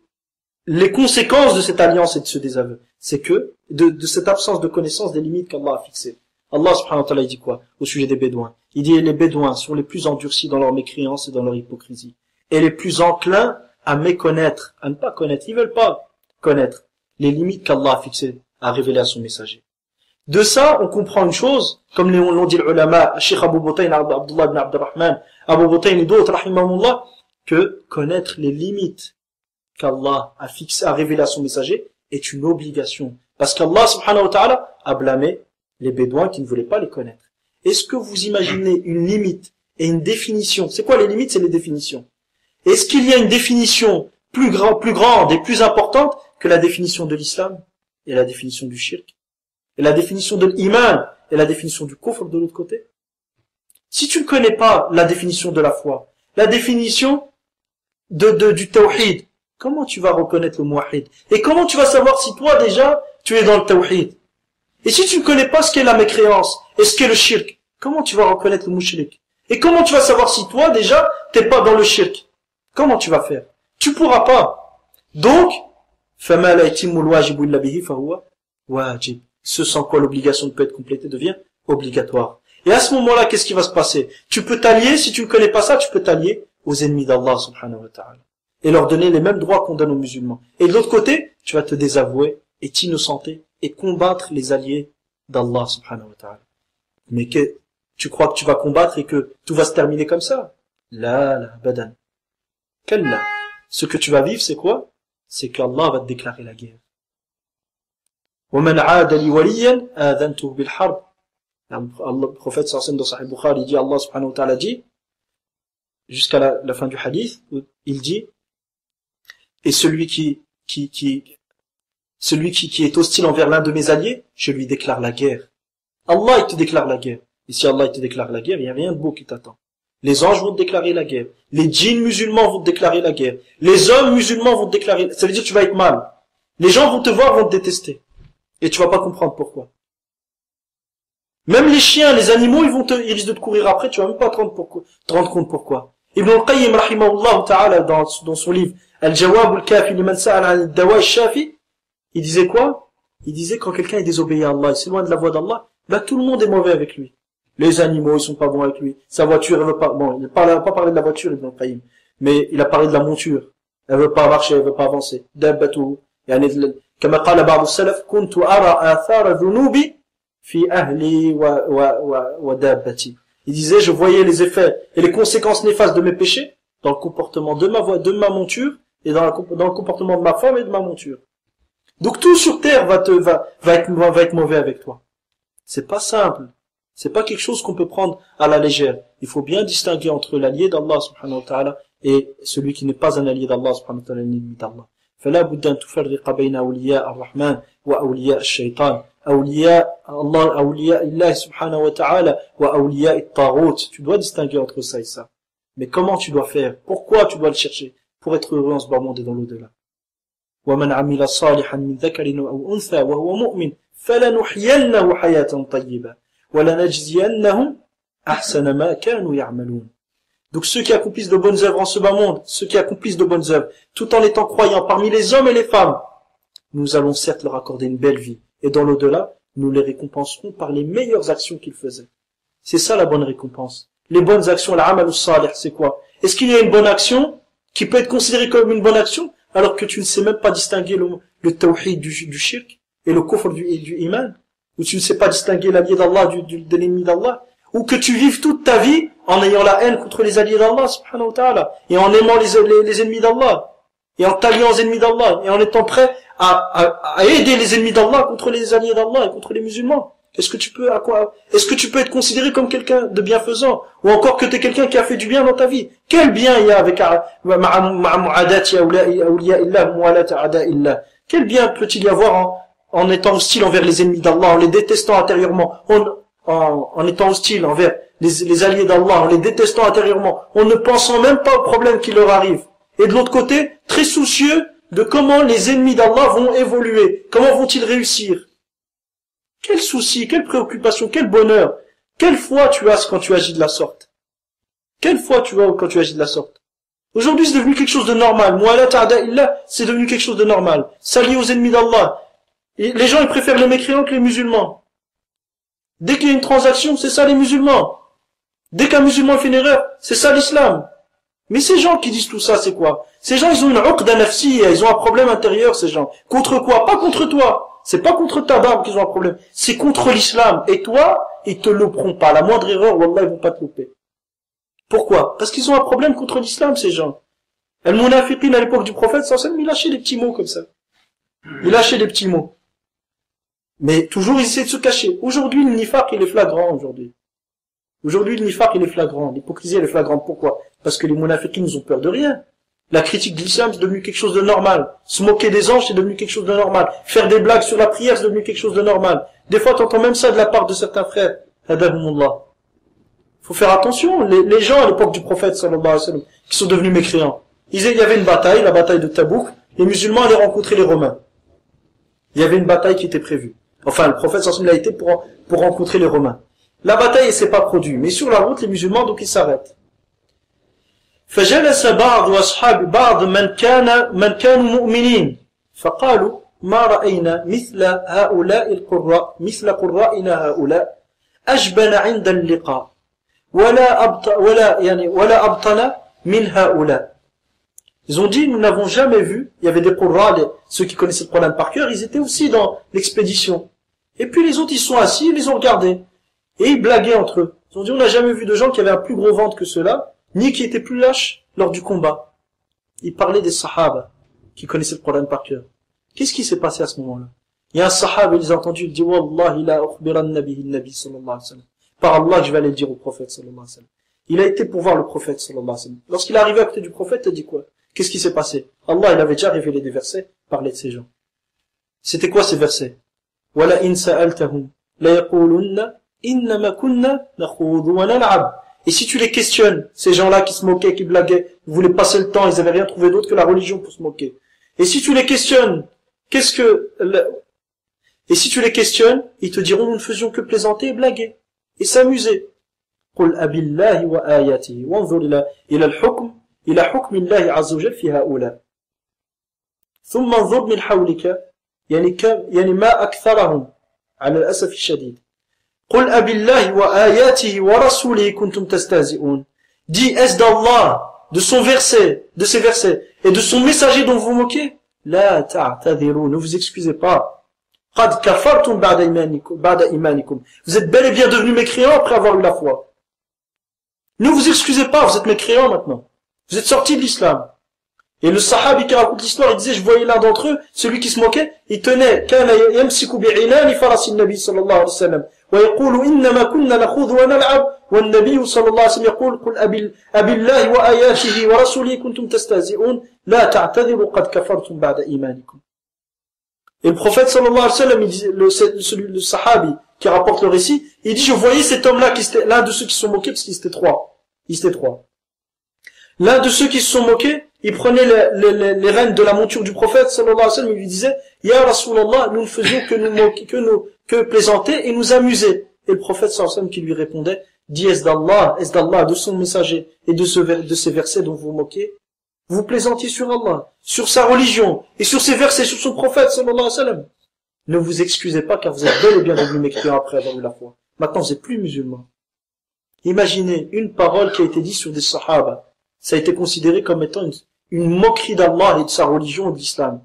les conséquences de cette alliance et de ce désaveu, c'est que de cette absence de connaissance des limites qu'Allah a fixées. Allah subhanahu wa ta'ala dit quoi au sujet des bédouins? Il dit les bédouins sont les plus endurcis dans leur mécréance et dans leur hypocrisie, et les plus enclins à méconnaître, à ne pas connaître. Ils veulent pas connaître les limites qu'Allah a fixées, à révéler à son messager. De ça, on comprend une chose, comme l'ont dit les ulama, Cheikh Abu Butayn, Abdullah ibn Abdurrahman, Abu Butayn et d'autres, rahimahumullah, que connaître les limites qu'Allah a fixées, à révéler à son messager, est une obligation. Parce qu'Allah subhanahu wa ta'ala a blâmé les bédouins qui ne voulaient pas les connaître. Est-ce que vous imaginez une limite et une définition? C'est quoi les limites? C'est les définitions. Est-ce qu'il y a une définition plus grande et plus importante que la définition de l'islam et la définition du shirk et la définition de l'iman et la définition du kufr de l'autre côté? Si tu ne connais pas la définition de la foi, la définition du tawhid, comment tu vas reconnaître le muwahhid? Et comment tu vas savoir si toi déjà, tu es dans le tawhid? Et si tu ne connais pas ce qu'est la mécréance et ce qu'est le shirk, comment tu vas reconnaître le mushrik? Et comment tu vas savoir si toi déjà, t'es pas dans le shirk? Comment tu vas faire? Tu pourras pas. Donc, فَمَا لَا يَتِمُّ الْوَاجِبُ إِلَّا بِهِ فَهُوَ واجب. Ce sans quoi l'obligation ne peut être complétée devient obligatoire. Et à ce moment-là, qu'est-ce qui va se passer? Tu peux t'allier, si tu ne connais pas ça, tu peux t'allier aux ennemis d'Allah subhanahu wa ta'ala. Et leur donner les mêmes droits qu'on donne aux musulmans. Et de l'autre côté, tu vas te désavouer et t'innocenter et combattre les alliés d'Allah subhanahu wa ta'ala. Mais tu crois que tu vas combattre et que tout va se terminer comme ça? La badan. Kalla. Ce que tu vas vivre, c'est quoi? C'est qu'Allah va te déclarer la guerre. وَمَنْ عَادَ لِي وَلِيًّا آذَنْتُهُ بِالْحَرْبِ. Le prophète sallallahu alayhi wa sallam dans Sahih Bukhari, il dit, Allah subhanahu wa ta'ala dit, jusqu'à la fin du hadith, il dit, et celui qui est hostile envers l'un de mes alliés, je lui déclare la guerre. Allah, il te déclare la guerre. Et si Allah, il te déclare la guerre, il n'y a rien de beau qui t'attend. Les anges vont te déclarer la guerre. Les djinns musulmans vont te déclarer la guerre. Les hommes musulmans vont te déclarer, ça veut dire que tu vas être mal. Les gens vont te voir, vont te détester. Et tu vas pas comprendre pourquoi. Même les chiens, les animaux, ils risquent de te courir après, tu vas même pas te rendre compte pourquoi. Ibn al-Qayyim, rahimahullah ta'ala, dans son livre, Al-Jawab al-Kafi liman sa'ala an ad-dawa al-shafi, il disait quoi? Il disait quand quelqu'un est désobéi à Allah, il s'éloigne de la voie d'Allah, bah tout le monde est mauvais avec lui. Les animaux, ils sont pas bons avec lui. Sa voiture, elle veut pas, bon, il n'a pas parlé de la voiture, Ibn al-Qayyim, mais il a parlé de la monture. Elle veut pas marcher, elle veut pas avancer. Dabbatuhu. Yani, كما قال بعض السلف كنت أرى آثار ذنوبي في أهلي ودابتي. Il disait, je voyais les effets et les conséquences néfastes de mes péchés dans le comportement de ma monture et dans le comportement de ma femme et de ma monture. Donc tout sur terre va être mauvais avec toi. C'est pas simple. C'est pas quelque chose qu'on peut prendre à la légère. Il faut bien distinguer entre l'allié d'Allah subhanahu wa ta'ala et celui qui n'est pas un allié d'Allah subhanahu wa ta'ala, l'ennemi d'Allah. فلا بد أن تفرق بين أولياء الرحمن وأولياء الشيطان أولياء الله سبحانه وتعالى وأولياء الطاغوت. Tu dois distinguer entre ça et ça. Mais comment tu dois faire? Pourquoi tu dois le chercher? Pour être heureux en ce bas monde et dans l'au-delà. ومن عمل صالحا من ذكر أو أنثى وهو مؤمن فلنحيينه حياة طيبة ولنجزينهم أحسن ما كانوا يعملون. Donc ceux qui accomplissent de bonnes œuvres en ce bas monde, ceux qui accomplissent de bonnes œuvres, tout en étant croyants parmi les hommes et les femmes, nous allons certes leur accorder une belle vie. Et dans l'au-delà, nous les récompenserons par les meilleures actions qu'ils faisaient. C'est ça la bonne récompense. Les bonnes actions, l'amal salih, c'est quoi? Est-ce qu'il y a une bonne action qui peut être considérée comme une bonne action alors que tu ne sais même pas distinguer le tawhid du shirk et le kufr du iman? Ou tu ne sais pas distinguer l'allié d'Allah de l'ennemi d'Allah? Ou que tu vives toute ta vie en ayant la haine contre les alliés d'Allah subhanahu wa ta'ala, et en aimant les ennemis d'Allah, et en t'alliant aux ennemis d'Allah, et en étant prêt à aider les ennemis d'Allah contre les alliés d'Allah et contre les musulmans. Est-ce que tu peux être considéré comme quelqu'un de bienfaisant, ou encore que tu es quelqu'un qui a fait du bien dans ta vie? Quel bien il y a avec quel bien peut-il y avoir en étant hostile envers les ennemis d'Allah, en les détestant intérieurement, en étant hostile envers les alliés d'Allah, en les détestant intérieurement, en ne pensant même pas aux problèmes qui leur arrivent. Et de l'autre côté, très soucieux de comment les ennemis d'Allah vont évoluer, comment vont-ils réussir. Quel souci, quelle préoccupation, quel bonheur, quelle foi tu as quand tu agis de la sorte. Quelle foi tu as quand tu agis de la sorte. Aujourd'hui, c'est devenu quelque chose de normal. Mu'ala ta'ada illa, c'est devenu quelque chose de normal. S'allier aux ennemis d'Allah. Et les gens, ils préfèrent les mécréants que les musulmans. Dès qu'il y a une transaction, c'est ça les musulmans. Dès qu'un musulman fait une erreur, c'est ça l'islam. Mais ces gens qui disent tout ça, c'est quoi? Ces gens, ils ont une uqda nafsiyya, ils ont un problème intérieur, ces gens. Contre quoi? Pas contre toi. C'est pas contre ta barbe qu'ils ont un problème. C'est contre l'islam. Et toi, ils te louperont pas. La moindre erreur, wallah, ils vont pas te louper. Pourquoi? Parce qu'ils ont un problème contre l'islam, ces gens. Al-Munafiqin, à l'époque du prophète, il lâchait des petits mots comme ça. Il lâchait des petits mots. Mais toujours, ils essaient de se cacher. Aujourd'hui, le nifaq, il est flagrant, aujourd'hui. Aujourd'hui, le nifaq, il est flagrant. L'hypocrisie, elle est flagrante. Pourquoi? Parce que les munafiqins, ils ont peur de rien. La critique de l'islam, c'est devenu quelque chose de normal. Se moquer des anges, c'est devenu quelque chose de normal. Faire des blagues sur la prière, c'est devenu quelque chose de normal. Des fois, t'entends même ça de la part de certains frères. Hadahumullah. Faut faire attention. Les gens, à l'époque du prophète, sallallahu alayhi wa sallam, qui sont devenus mécréants. il y avait une bataille, la bataille de Tabouk, les musulmans allaient rencontrer les Romains. Il y avait une bataille qui était prévue. Enfin, le prophète sallallahu alayhi wa sallam a été pour rencontrer les Romains. La bataille ne s'est pas produite, mais sur la route, les musulmans, donc ils s'arrêtent. فجلس بعض أصحاب بعض من كانوا مؤمنين فقالوا ما رأينا مثل هؤلاء القراء مثل قرائنا هؤلاء أجبن عند اللقاء ولا أبطن من هؤلاء. Ils ont dit, nous n'avons jamais vu, il y avait des qurra, ceux qui connaissaient le Coran par cœur, ils étaient aussi dans l'expédition. Et puis les autres, ils sont assis, ils les ont regardés. Et ils blaguaient entre eux. Ils ont dit, on n'a jamais vu de gens qui avaient un plus gros ventre que ceux-là, ni qui étaient plus lâches lors du combat. Ils parlaient des sahaba, qui connaissaient le Coran par cœur. Qu'est-ce qui s'est passé à ce moment-là? Il y a un sahaba, il les a entendus, il dit, Wallahi la ukhbiran nabi sallallahu alayhi wa sallam. Par Allah, je vais aller le dire au prophète sallallahu alayhi wa sallam. Il a été pour voir le prophète sallallahu alayhi wa sallam. Lorsqu'il est arrivé à côté du prophète, il a dit quoi? Qu'est-ce qui s'est passé? Allah, il avait déjà révélé des versets, parlait de ces gens. C'était quoi ces versets? Wala in sa'altahum la yaqulunna innama kunna nakhudhu wa nal'ab. Et si tu les questionnes, ces gens-là qui se moquaient, qui blaguaient, ils voulaient passer le temps, ils avaient rien trouvé d'autre que la religion pour se moquer. Et si tu les questionnes, et si tu les questionnes, ils te diront, nous ne faisions que plaisanter et blaguer, et s'amuser. Qul abillahi wa ayatihi, wanzur ila al-hukm, إلى حكم الله عز وجل في هؤلاء ثم انظر من حولك يعني ما أكثرهم على الأسف الشديد قل أبي الله وآياته ورسوله كنتم تستهزئون. Dis, est-ce d'Allah, de son verset, de ses versets et de son messager dont vous moquez? لا تعتذروا, ne vous excusez pas. قد كفرتم بعد إيمانكم, vous êtes bel et bien devenus mécréants après avoir eu la foi. Ne vous excusez pas, vous êtes mécréants maintenant. Vous êtes sortis de l'islam. Et le sahabi qui raconte l'histoire, il disait, je voyais l'un d'entre eux, celui qui se moquait, il tenait, كان يمسك بعينان فرس النبي صلى الله عليه وسلم ويقول إنما كنا نخوض ونلعب والنبي صلى الله عليه وسلم يقول قل أبي الله وآياته ورسوله كنتم تستهزئون لا تعتذروا قد كفرتم بعد إيمانكم. Et le prophète sallallahu alayhi wa sallam, il dit, le sahabi qui rapporte le récit, il dit, je voyais cet homme-là, l'un de ceux qui se sont moqués, parce qu'ils étaient trois. L'un de ceux qui se sont moqués, il prenait les rênes de la monture du prophète, sallallahu alayhi wa sallam, il lui disait, Ya Rasulallah, nous ne faisions que nous moquer, que plaisanter et nous amuser. Et le prophète, sallallahu alayhi wa sallam, qui lui répondait, dis, est-ce d'Allah, de son messager et de ces versets dont vous moquez, vous plaisantez sur Allah, sur sa religion, et sur ses versets, sur son prophète, sallallahu alayhi wa sallam. Ne vous excusez pas, car vous êtes bel et bien devenus mécréants après avoir eu la foi. Maintenant, vous n'êtes plus musulmans. Imaginez une parole qui a été dite sur des sahaba. Ça a été considéré comme étant une moquerie d'Allah et de sa religion et de l'islam.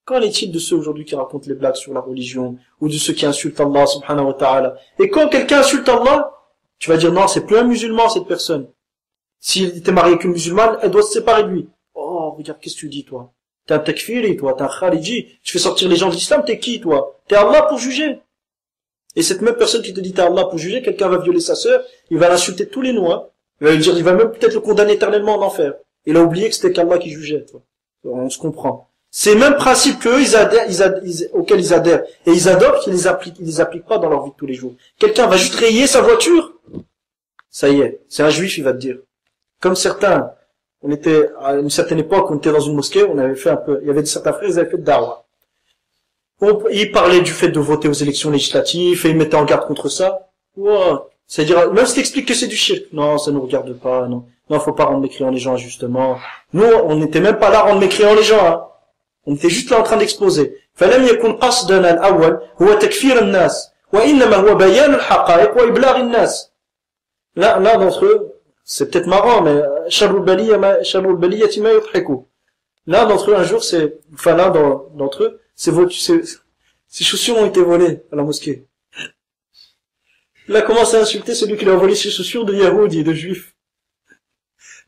Qu'en est-il de ceux aujourd'hui qui racontent les blagues sur la religion, ou de ceux qui insultent Allah subhanahu wa ta'ala? Et quand quelqu'un insulte Allah, tu vas dire non, c'est plus un musulman cette personne. S'il était marié avec une musulmane, elle doit se séparer de lui. Oh, regarde, qu'est-ce que tu dis toi? T'es un takfiri, toi, t'es un khariji, tu fais sortir les gens de l'islam, t'es qui toi? T'es Allah pour juger. Et cette même personne qui te dit t'es Allah pour juger, quelqu'un va violer sa sœur, il va l'insulter de tous les noms, hein. Il va même peut-être le condamner éternellement en enfer. Il a oublié que c'était qu'Allah qui jugeait. On se comprend. Ces mêmes principes qu'eux, auxquels ils adhèrent et ils adoptent, ils les appliquent pas dans leur vie de tous les jours. Quelqu'un va juste rayer sa voiture. Ça y est, c'est un juif, il va te dire. Comme certains, on était, à une certaine époque, on était dans une mosquée, on avait fait un peu, il y avait certains frères, ils avaient fait de da'wah. Ils parlaient du fait de voter aux élections législatives et ils mettaient en garde contre ça. Wow. C'est-à-dire, même si t'expliques que c'est du shirk, non, ça nous regarde pas, non, faut pas rendre mécréants les gens, justement. Nous, on n'était même pas là à rendre mécréants les gens, hein. On était juste là en train d'exposer. فلم يكن قصدنا الأول هو تكفير الناس وإنما هو بيان الحقائق وإبلاغ الناس. Là d'entre eux, c'est peut-être marrant, mais شر البلية ما يضحكوا. L'un d'entre eux, un jour, l'un d'entre eux, ses chaussures ont été volées à la mosquée. Il a commencé à insulter celui qui lui a volé ses chaussures de Yahoudi, de Juifs.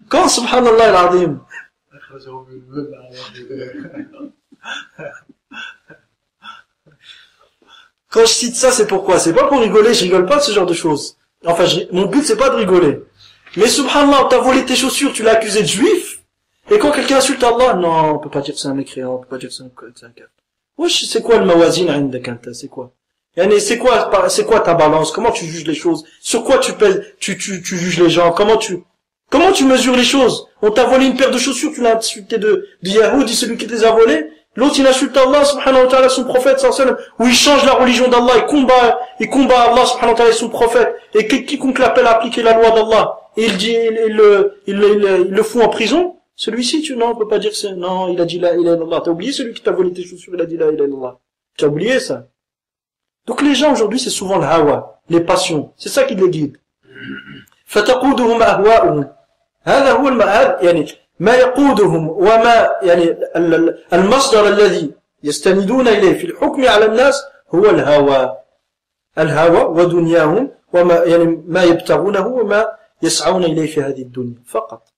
Quand, subhanallah al-azim, quand je cite ça, c'est pourquoi? C'est pas pour rigoler, je rigole pas de ce genre de choses. Enfin, mon but, c'est pas de rigoler. Mais subhanallah, t'as volé tes chaussures, tu l'as accusé de juif, et quand quelqu'un insulte Allah, non, on peut pas dire que c'est un mécréant, on peut pas dire que c'est un kafir. Wesh, c'est quoi le mawazin indak anta, c'est quoi? C'est quoi ta balance? Comment tu juges les choses? Sur quoi tu pèses, tu juges les gens? Comment tu mesures les choses? On t'a volé une paire de chaussures, tu l'as insulté de Yahoud, celui qui te les a volés. L'autre, il insulte Allah, subhanahu wa ta'ala, son prophète, sallallahu alayhi wa sallam, où il change la religion d'Allah, il combat Allah, subhanahu wa ta'ala, et son prophète. Et quiconque l'appelle à appliquer la loi d'Allah, et il dit, il le fout en prison. Celui-ci, non, on peut pas dire que c'est, non, il a dit la ilaha illallah. T'as oublié celui qui t'a volé tes chaussures, il a dit la ilaha illallah. Tu as oublié ça. Donc les gens aujourd'hui, c'est souvent le hawa, les passions. C'est ça qui les guide. فَتَقُودُهُمْ أَهْوَاؤُهُمْ هذا هو المآب يعني ما يقودهم وما يعني المصدر الذي يستندون إليه في الحكم على الناس هو الهوى ودنياهم وما يعني ما يبتغونه وما يسعون إليه في هذه الدنيا فقط.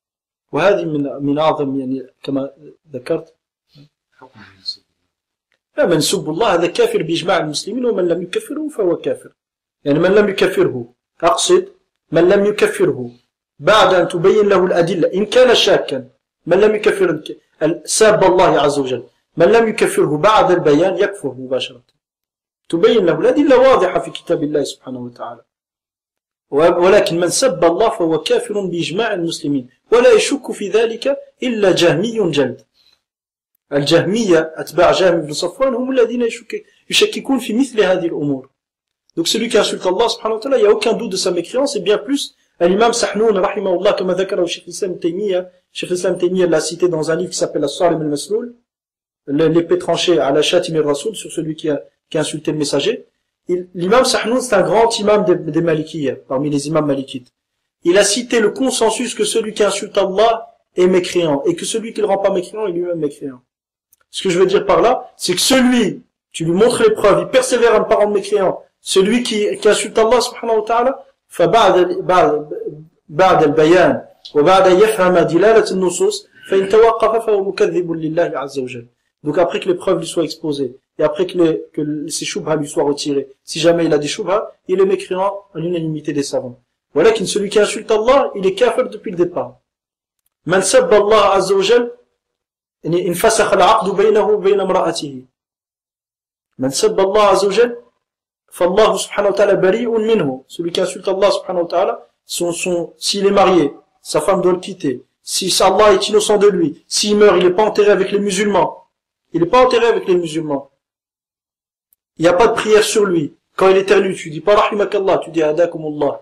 وهذه من أعظم يعني كما ذكرت من سب الله هذا كافر بإجماع المسلمين ومن لم يكفره فهو كافر. يعني من لم يكفره أقصد من لم يكفره بعد أن تبين له الأدلة إن كان شاكا من لم يكفر ساب الله عز وجل من لم يكفره بعد البيان يكفر مباشرة تبين له الأدلة واضحة في كتاب الله سبحانه وتعالى ولكن من سب الله فهو كافر بإجماع المسلمين ولا يشك في ذلك إلا جهمي جلد. الجهمية أتباع جهم بن صفوان هم الذين يشككون في مثل هذه الأمور. Donc celui qui insulte Allah subhanahu wa ta'ala, il n'y a aucun doute de sa mécréance, et bien plus, l'imam Sahnoun, rahimahullah, comme a dhakara au Cheikh Islam Taymiyyah, Cheikh Islam Taymiyyah l'a cité dans un livre qui s'appelle As-Sarim al-Masloul, l'épée tranchée à la Shatim al-Rasoul, sur celui qui a insulté le messager. L'imam Sahnoun, c'est un grand imam des Malikiyya, parmi les imams malikites. Il a cité le consensus que celui qui insulte Allah est mécréant, et que celui qui le rend pas mécréant est lui-même mécréant. Ce que je veux dire par là, c'est que celui, tu lui montres les preuves, il persévère à ne pas rendre mécréant, celui qui insulte Allah subhanahu wa ta'ala, بعد البيان وبعد يفهم دلالة النصوص فإن توقف فهو مكذب لله عز وجل. Donc après que les preuves lui soient exposées et après que ces shubha lui soient retirées, si jamais il a des shubha, il est mécréant à l'unanimité des savants. Voilà qu'une celui qui insulte Allah, il est kafir depuis le départ. من سب الله عز وجل انفسخ العقد بينه وبين امرأته. من سب الله عز وجل فالله سبحانه وتعالى بريء منه. Celui qui insulte Allah subhanahu wa ta'ala, s'il est marié, sa femme doit le quitter. Si Allah est innocent de lui, s'il meurt, il n'est pas enterré avec les musulmans. Il n'est pas enterré avec les musulmans. Il n'y a pas de prière sur lui. Quand il éternue, tu dis pas rahimakallah, tu dis hadakumullah.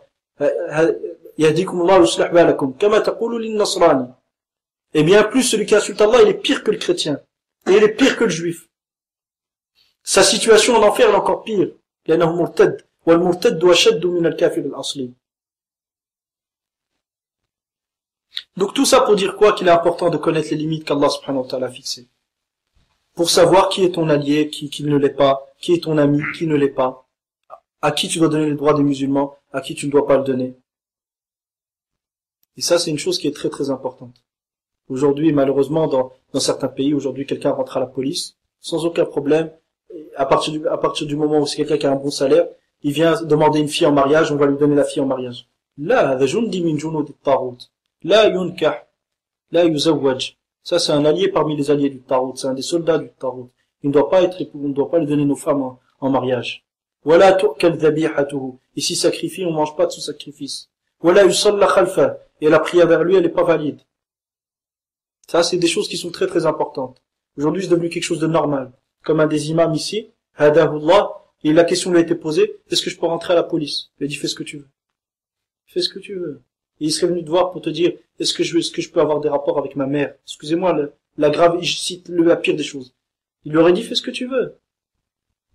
Yahdikumullah yuslih balakum. Kama taqulu lin-nasrani. Et bien plus, celui qui insulte Allah, il est pire que le chrétien. Et il est pire que le juif. Sa situation en enfer est encore pire. لأنه مرتد والمرتد أشد من الكافر الأصلي. Donc tout ça pour dire quoi? Qu'il est important de connaître les limites qu'Allah subhanahu wa ta'ala a fixées. Pour savoir qui est ton allié, qui ne l'est pas, qui est ton ami, qui ne l'est pas, à qui tu dois donner le droit des musulmans, à qui tu ne dois pas le donner. Et ça c'est une chose qui est très très importante. Aujourd'hui, malheureusement, dans certains pays, aujourd'hui quelqu'un rentre à la police, sans aucun problème, à partir du moment où c'est quelqu'un qui a un bon salaire, il vient demander une fille en mariage, on va lui donner la fille en mariage. Là, هذا جندي من جنود الطاغوت. لا ينكح, لا يزوج. Ça, c'est un allié parmi les alliés du Tarout, c'est un des soldats du Tarout. On ne doit pas lui donner nos femmes en mariage. ولا تؤكل ذبيحته. Et s'il sacrifie, on ne mange pas de son sacrifice. ولا يصلى خلفه. Et la prière vers lui, elle n'est pas valide. Ça, c'est des choses qui sont très très importantes. Aujourd'hui, c'est devenu quelque chose de normal. Comme un des imams ici, hadahullah, et la question lui a été posée, est-ce que je peux rentrer à la police? Il a dit, fais ce que tu veux. Fais ce que tu veux. Et il serait venu te voir pour te dire, est-ce que je peux avoir des rapports avec ma mère? Excusez-moi, la grave, je cite la pire des choses. Il lui aurait dit, fais ce que tu veux.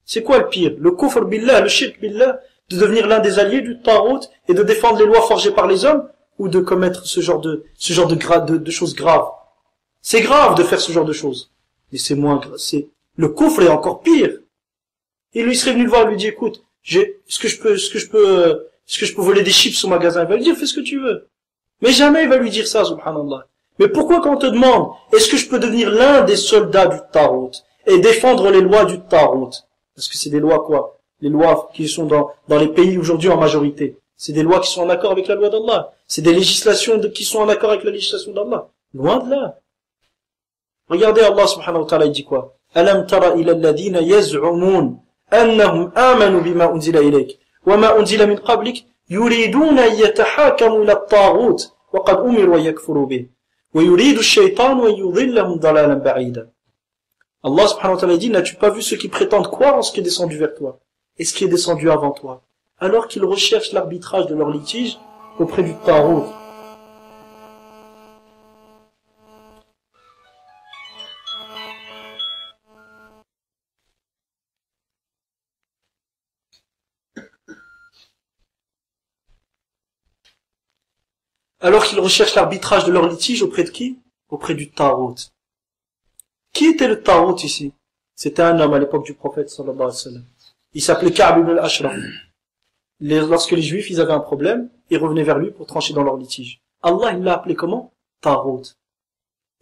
C'est quoi le pire? Le kufr billah, le shirk billah, de devenir l'un des alliés du Tarout et de défendre les lois forgées par les hommes, ou de commettre ce genre de choses graves? C'est grave de faire ce genre de choses. Mais c'est moins grave, le kufr est encore pire. Et lui serait venu le voir et lui dit, écoute, est-ce que je peux voler des chips au magasin? Il va lui dire, fais ce que tu veux. Mais jamais il va lui dire ça, subhanallah. Mais pourquoi quand on te demande, est-ce que je peux devenir l'un des soldats du Tarout et défendre les lois du Tarout? Parce que c'est des lois quoi? Les lois qui sont dans les pays aujourd'hui en majorité. C'est des lois qui sont en accord avec la loi d'Allah. C'est des législations qui sont en accord avec la législation d'Allah. Loin de là. Regardez Allah subhanahu wa ta'ala, il dit quoi? ألم تر إلى الذين يزعمون أنهم آمنوا بما أنزل إليك وما أنزل من قبلك يريدون أن يتحاكموا إلى الطاغوت وقد أمروا أن يكفروا به وَيُرِيدُ الشَّيْطَانُ وَيُضِلَّهُمْ ضَلَالًا بَعِيدًا. Allah subhanahu wa ta'ala dit, n'as-tu pas vu ceux qui prétendent croire en ce qui est descendu vers toi et ce qui est descendu avant toi, alors qu'ils recherchent l'arbitrage de leur litige auprès du Tarout. Alors qu'ils recherchent l'arbitrage de leur litige auprès de qui? Auprès du Tarout. Qui était le Tarout ici? C'était un homme à l'époque du prophète sallallahu alayhi wa sallam. Il s'appelait Ka'b ibn al-Ashraf. Lorsque les juifs ils avaient un problème, ils revenaient vers lui pour trancher dans leur litige. Allah il l'a appelé comment? Tarout.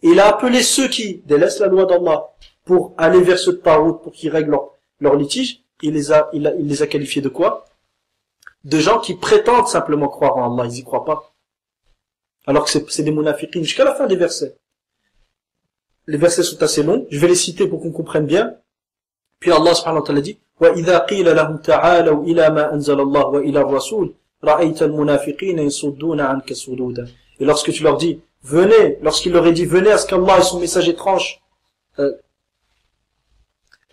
Et il a appelé ceux qui délaissent la loi d'Allah pour aller vers ce Tarout pour qu'ils règlent leur litige. Il les a qualifiés de quoi? De gens qui prétendent simplement croire en Allah, ils y croient pas. Alors que c'est des munafiqines jusqu'à la fin des versets. Les versets sont assez longs, je vais les citer pour qu'on comprenne bien. Puis Allah subhanahu wa ta'ala dit وَإِذَا قِيلَ لَهُمْ تَعَالَوْا إِلَى مَا أَنزَلَ اللَّهُ وَإِلَى الرَّسُولِ رَأَيْتَ الْمُنَافِقِينَ يَصُدُّونَ عَنْكَ صُدُودًا. Et lorsque tu leur dis, venez, lorsqu'il leur est dit, venez à ce qu'Allah et son messager tranchent,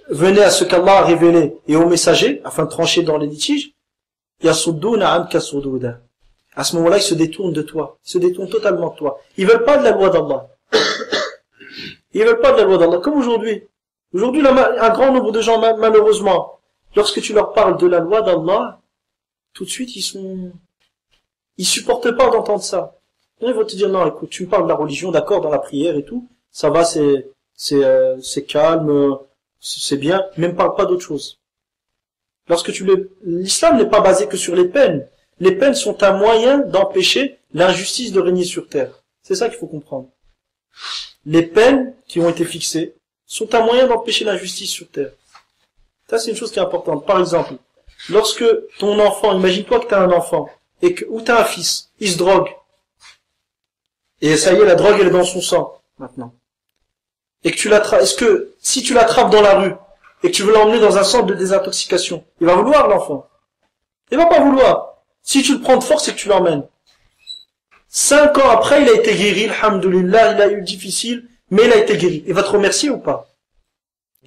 venez à ce qu'Allah a révélé et au messager, afin de trancher dans les litiges, يَصُدُّونَ عَنْكَ صُدُودًا. À ce moment-là, ils se détournent de toi, ils se détournent totalement de toi. Ils veulent pas de la loi d'Allah. Ils veulent pas de la loi d'Allah, comme aujourd'hui. Aujourd'hui, un grand nombre de gens, malheureusement, lorsque tu leur parles de la loi d'Allah, tout de suite, ils supportent pas d'entendre ça. Ils vont te dire, non, écoute, tu me parles de la religion, d'accord, dans la prière et tout, ça va, c'est calme, c'est bien, mais me parle pas d'autre chose. L'islam n'est pas basé que sur les peines. Les peines sont un moyen d'empêcher l'injustice de régner sur terre. C'est ça qu'il faut comprendre. Les peines qui ont été fixées sont un moyen d'empêcher l'injustice sur terre. Ça, c'est une chose qui est importante. Par exemple, lorsque ton enfant, imagine-toi que tu as un enfant, ou tu as un fils, il se drogue. Et ça y est, la drogue, elle est dans son sang, maintenant. Et que si tu l'attrapes dans la rue, et que tu veux l'emmener dans un centre de désintoxication, il va vouloir, l'enfant? Il va pas vouloir. Si tu le prends de force, c'est que tu l'emmènes. 5 ans après, il a été guéri, alhamdoulilah, il a eu difficile, mais il a été guéri. Il va te remercier ou pas?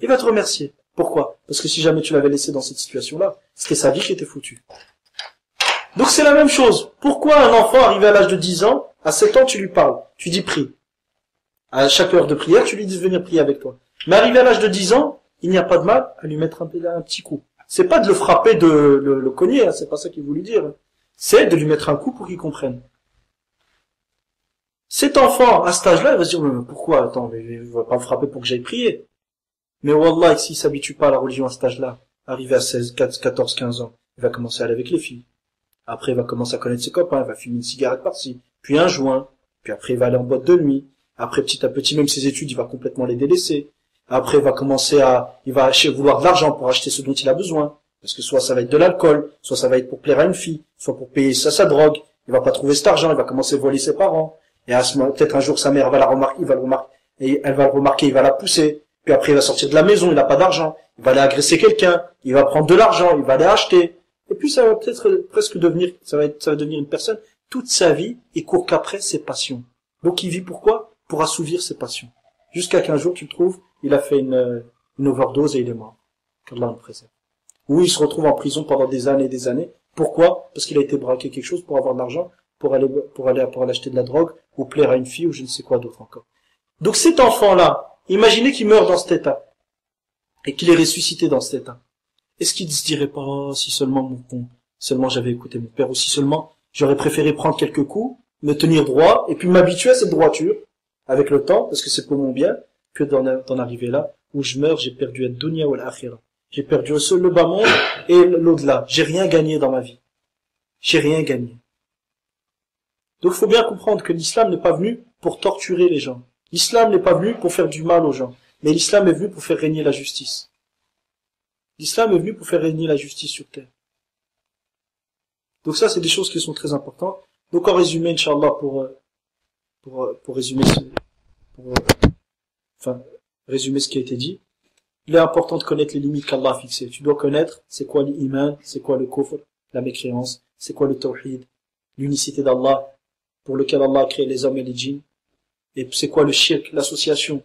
Il va te remercier. Pourquoi? Parce que si jamais tu l'avais laissé dans cette situation-là, c'était sa vie qui était foutue. Donc c'est la même chose. Pourquoi un enfant arrivé à l'âge de 10 ans, à 7 ans, tu lui parles? Tu dis prie. À chaque heure de prière, tu lui dis de venir prier avec toi. Mais arrivé à l'âge de 10 ans, il n'y a pas de mal à lui mettre un petit coup. C'est pas de le frapper, de le cogner, hein, c'est pas ça qu'il voulait dire. C'est de lui mettre un coup pour qu'il comprenne. Cet enfant, à cet âge-là, il va se dire, mais pourquoi? Attends, mais il va pas me frapper pour que j'aille prier. Mais wallah, s'il s'habitue pas à la religion à cet âge-là, arrivé à 16, 14, 15 ans, il va commencer à aller avec les filles. Après, il va commencer à connaître ses copains, il va fumer une cigarette par-ci, puis un joint, puis après, il va aller en boîte de nuit. Après, petit à petit, même ses études, il va complètement les délaisser. Après, il va vouloir de l'argent pour acheter ce dont il a besoin. Parce que soit ça va être de l'alcool, soit ça va être pour plaire à une fille, soit pour payer sa drogue. Il va pas trouver cet argent, il va commencer à voler ses parents. Et à ce moment, peut-être un jour sa mère va la remarquer, elle va le remarquer, il va la pousser. Puis après il va sortir de la maison, il n'a pas d'argent. Il va aller agresser quelqu'un, il va prendre de l'argent, il va aller acheter. Et puis ça va peut-être presque devenir, ça va devenir une personne, toute sa vie, il court qu'après ses passions. Donc il vit pourquoi? Pour assouvir ses passions. Jusqu'à qu'un jour tu le trouves, il a fait une overdose et il est mort. Qu'Allah nous préserve. Ou il se retrouve en prison pendant des années et des années. Pourquoi? Parce qu'il a été braqué quelque chose pour avoir de l'argent, pour aller acheter de la drogue, ou plaire à une fille, ou je ne sais quoi d'autre encore. Donc cet enfant-là, imaginez qu'il meurt dans cet état, et qu'il est ressuscité dans cet état. Est-ce qu'il se dirait pas, oh, si seulement seulement j'avais écouté mon père, ou si seulement j'aurais préféré prendre quelques coups, me tenir droit, et puis m'habituer à cette droiture, avec le temps, parce que c'est pour mon bien, que d'en arriver là, où je meurs, j'ai perdu ad-dunya wal akhirah. J'ai perdu le bas monde et l'au-delà. J'ai rien gagné dans ma vie. J'ai rien gagné. Donc il faut bien comprendre que l'islam n'est pas venu pour torturer les gens. L'islam n'est pas venu pour faire du mal aux gens. Mais l'islam est venu pour faire régner la justice. L'islam est venu pour faire régner la justice sur terre. Donc ça, c'est des choses qui sont très importantes. Donc en résumé, Inch'Allah, pour résumer résumer ce qui a été dit, il est important de connaître les limites qu'Allah a fixées. Tu dois connaître c'est quoi l'iman, c'est quoi le kufr, la mécréance, c'est quoi le tawhid, l'unicité d'Allah, pour lequel Allah a créé les hommes et les djinns, Et c'est quoi le shirk, l'association?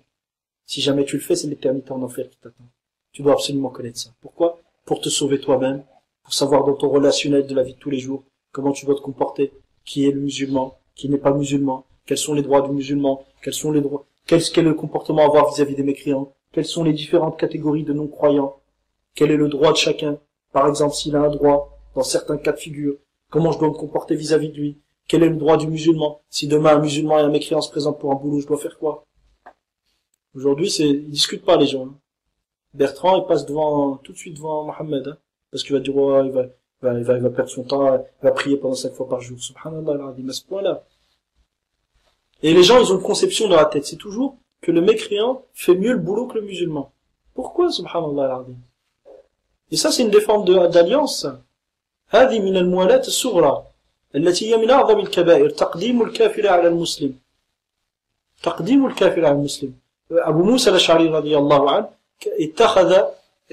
Si jamais tu le fais, c'est l'éternité en enfer qui t'attend. Tu dois absolument connaître ça. Pourquoi? Pour te sauver toi-même, pour savoir dans ton relationnel de la vie de tous les jours, comment tu dois te comporter, qui est le musulman, qui n'est pas musulman, quels sont les droits du musulman, quel est le comportement à avoir vis-à-vis des mécréants, quelles sont les différentes catégories de non-croyants, quel est le droit de chacun, par exemple s'il a un droit, dans certains cas de figure, comment je dois me comporter vis-à-vis de lui, quel est le droit du musulman, si demain un musulman et un mécréant se présentent pour un boulot, je dois faire quoi? Aujourd'hui, ils discutent pas les gens. Bertrand, il passe tout de suite devant Mohammed, hein, parce qu'il va dire, oh, il va perdre son temps, il va prier pendant 5 fois par jour. Subhanallah, à ce point-là. Et les gens, ils ont une conception dans la tête, c'est toujours que le mécréant fait mieux le boulot que le musulman. Pourquoi, subhanallah, et ça, c'est une des formes d'alliance. هذه من الموالاة الصغرى التي هي من أعظم الكبائر تقديم الكافر على المسلم. تقديم الكافر على المسلم. أبو موسى الأشعري رضي الله عنه اتخذ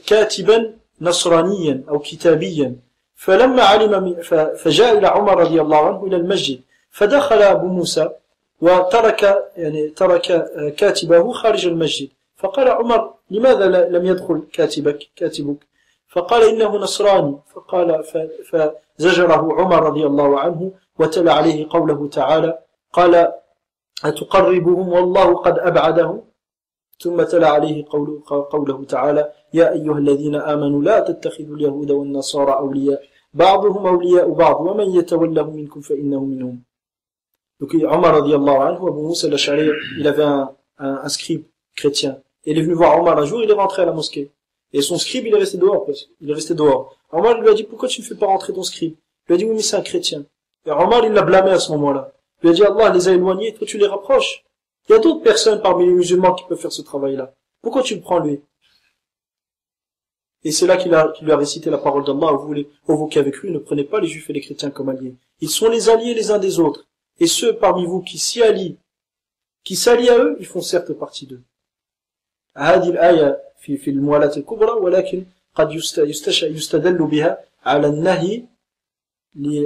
كاتبا نصرانيا أو كتابيا فلما علم فجاء إلى عمر رضي الله عنه إلى المسجد فدخل أبو موسى وترك ترك كاتبه خارج المسجد فقال عمر لماذا لم يدخل كاتبك فقال إنه نصراني فزجره عمر رضي الله عنه وتلا عليه قوله تعالى قال أتقربهم والله قد أبعدهم ثم تلا عليه قوله تعالى يا أيها الذين آمنوا لا تتخذوا اليهود والنصارى أولياء بعضهم أولياء بعض ومن يتولهم منكم فإنه منهم. Donc Omar radiallahu anhu, Abu Moussa al-Ash'ari, il avait un scribe chrétien. Et il est venu voir Omar un jour, il est rentré à la mosquée. Et son scribe, il est resté dehors. Omar lui a dit, pourquoi tu ne fais pas rentrer ton scribe? Il lui a dit, oui, mais c'est un chrétien. Et Omar, il l'a blâmé à ce moment-là. Il lui a dit, Allah les a éloignés, toi tu les rapproches. Il y a d'autres personnes parmi les musulmans qui peuvent faire ce travail-là. Pourquoi tu le prends lui? Et c'est là qu'il lui a récité la parole d'Allah, vous qui avez cru, ne prenez pas les juifs et les chrétiens comme alliés. Ils sont les alliés les uns des autres. Et ceux parmi vous qui s'allient à eux, ils font certes partie d'eux. هذه الآية في الموالاة الكبرى ولكن قد يستدل بها على النهي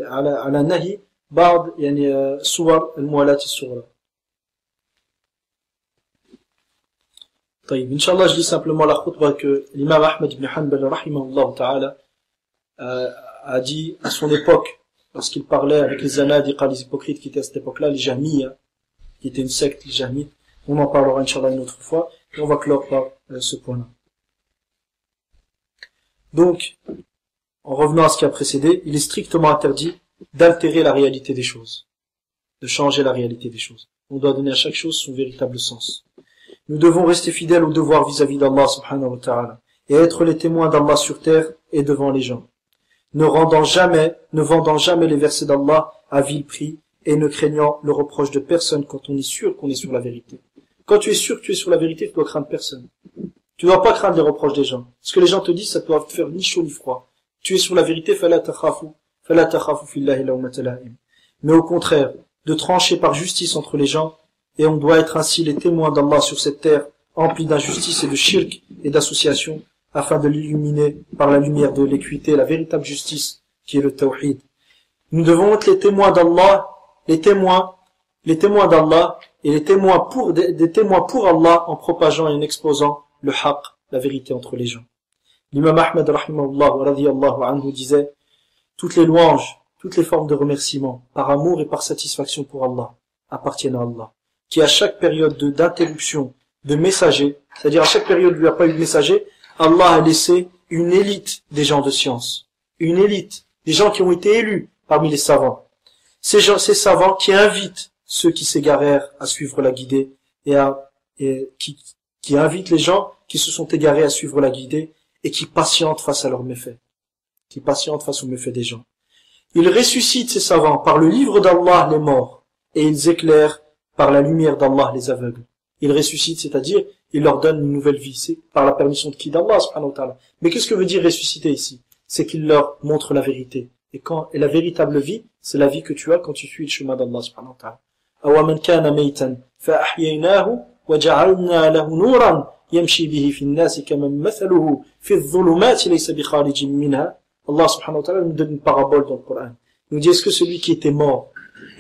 على نهي بعض يعني صور الموالاة الصغرى. طيب, Inch'Allah, je lis simplement la khutbah que l'imam Ahmed ibn Hanbal, rahimahullah ta'ala, a dit à son époque, lorsqu'il parlait avec les zanadiqa, les hypocrites qui étaient à cette époque-là, les jahmiya, qui étaient une secte, les jahmites. On en parlera, Inch'Allah, une autre fois, et on va clore par ce point-là. Donc, en revenant à ce qui a précédé, il est strictement interdit d'altérer la réalité des choses, de changer la réalité des choses. On doit donner à chaque chose son véritable sens. Nous devons rester fidèles au devoir vis-à-vis d'Allah subhanahu wa ta'ala et être les témoins d'Allah sur terre et devant les gens. Ne vendant jamais les versets d'Allah à vil prix et ne craignant le reproche de personne quand on est sûr qu'on est sur la vérité. Quand tu es sûr que tu es sur la vérité, tu dois craindre personne. Tu dois pas craindre les reproches des gens. Ce que les gens te disent, ça doit te faire ni chaud ni froid. Tu es sur la vérité, fala takhafu fillahi lawmata la'im. Mais au contraire, de trancher par justice entre les gens, et on doit être ainsi les témoins d'Allah sur cette terre, emplie d'injustice et de shirk et d'association, afin de l'illuminer par la lumière de l'équité, la véritable justice, qui est le tawhid. Nous devons être les témoins d'Allah, les témoins d'Allah, et des témoins pour Allah, en propageant et en exposant le haqq, la vérité entre les gens. L'imam Ahmed, rahimahullah, radiyallahu anhu, disait, toutes les louanges, toutes les formes de remerciement, par amour et par satisfaction pour Allah, appartiennent à Allah, qui à chaque période d'interruption de messager, c'est-à-dire à chaque période où il n'y a pas eu de messager, Allah a laissé une élite des gens de science, une élite des gens qui ont été élus parmi les savants. Ces savants qui invitent ceux qui s'égarèrent à suivre la guidée et qui invitent les gens qui se sont égarés à suivre la guidée et qui patientent face à leurs méfaits, qui patientent face aux méfaits des gens. Ils ressuscitent ces savants par le livre d'Allah les morts et ils éclairent par la lumière d'Allah les aveugles. Ils ressuscitent, c'est-à-dire, ils leur donnent une nouvelle vie. C'est par la permission de qui? D'Allah, subhanahu wa ta'ala. Mais qu'est-ce que veut dire ressusciter ici? C'est qu'il leur montre la vérité. Et la véritable vie, c'est la vie que tu as quand tu suis le chemin d'Allah, subhanahu wa ta'ala. أَوَمَنْ كَانَ مَيْتًا فَأَحْيَيْنَاهُ وَجَعَلْنَا لَهُ نُورًا يَمْشِي بِهِ فِي النَّاسِ كَمَنْ مَثَلُهُ فِي الظُّلُمَاتِ لَيْسَ بِخَارِجٍ مِنْهَا. Allah, subhanahu wa ta'ala, nous donne une parabole dans le Coran. Il nous dit, est-ce que celui qui était mort,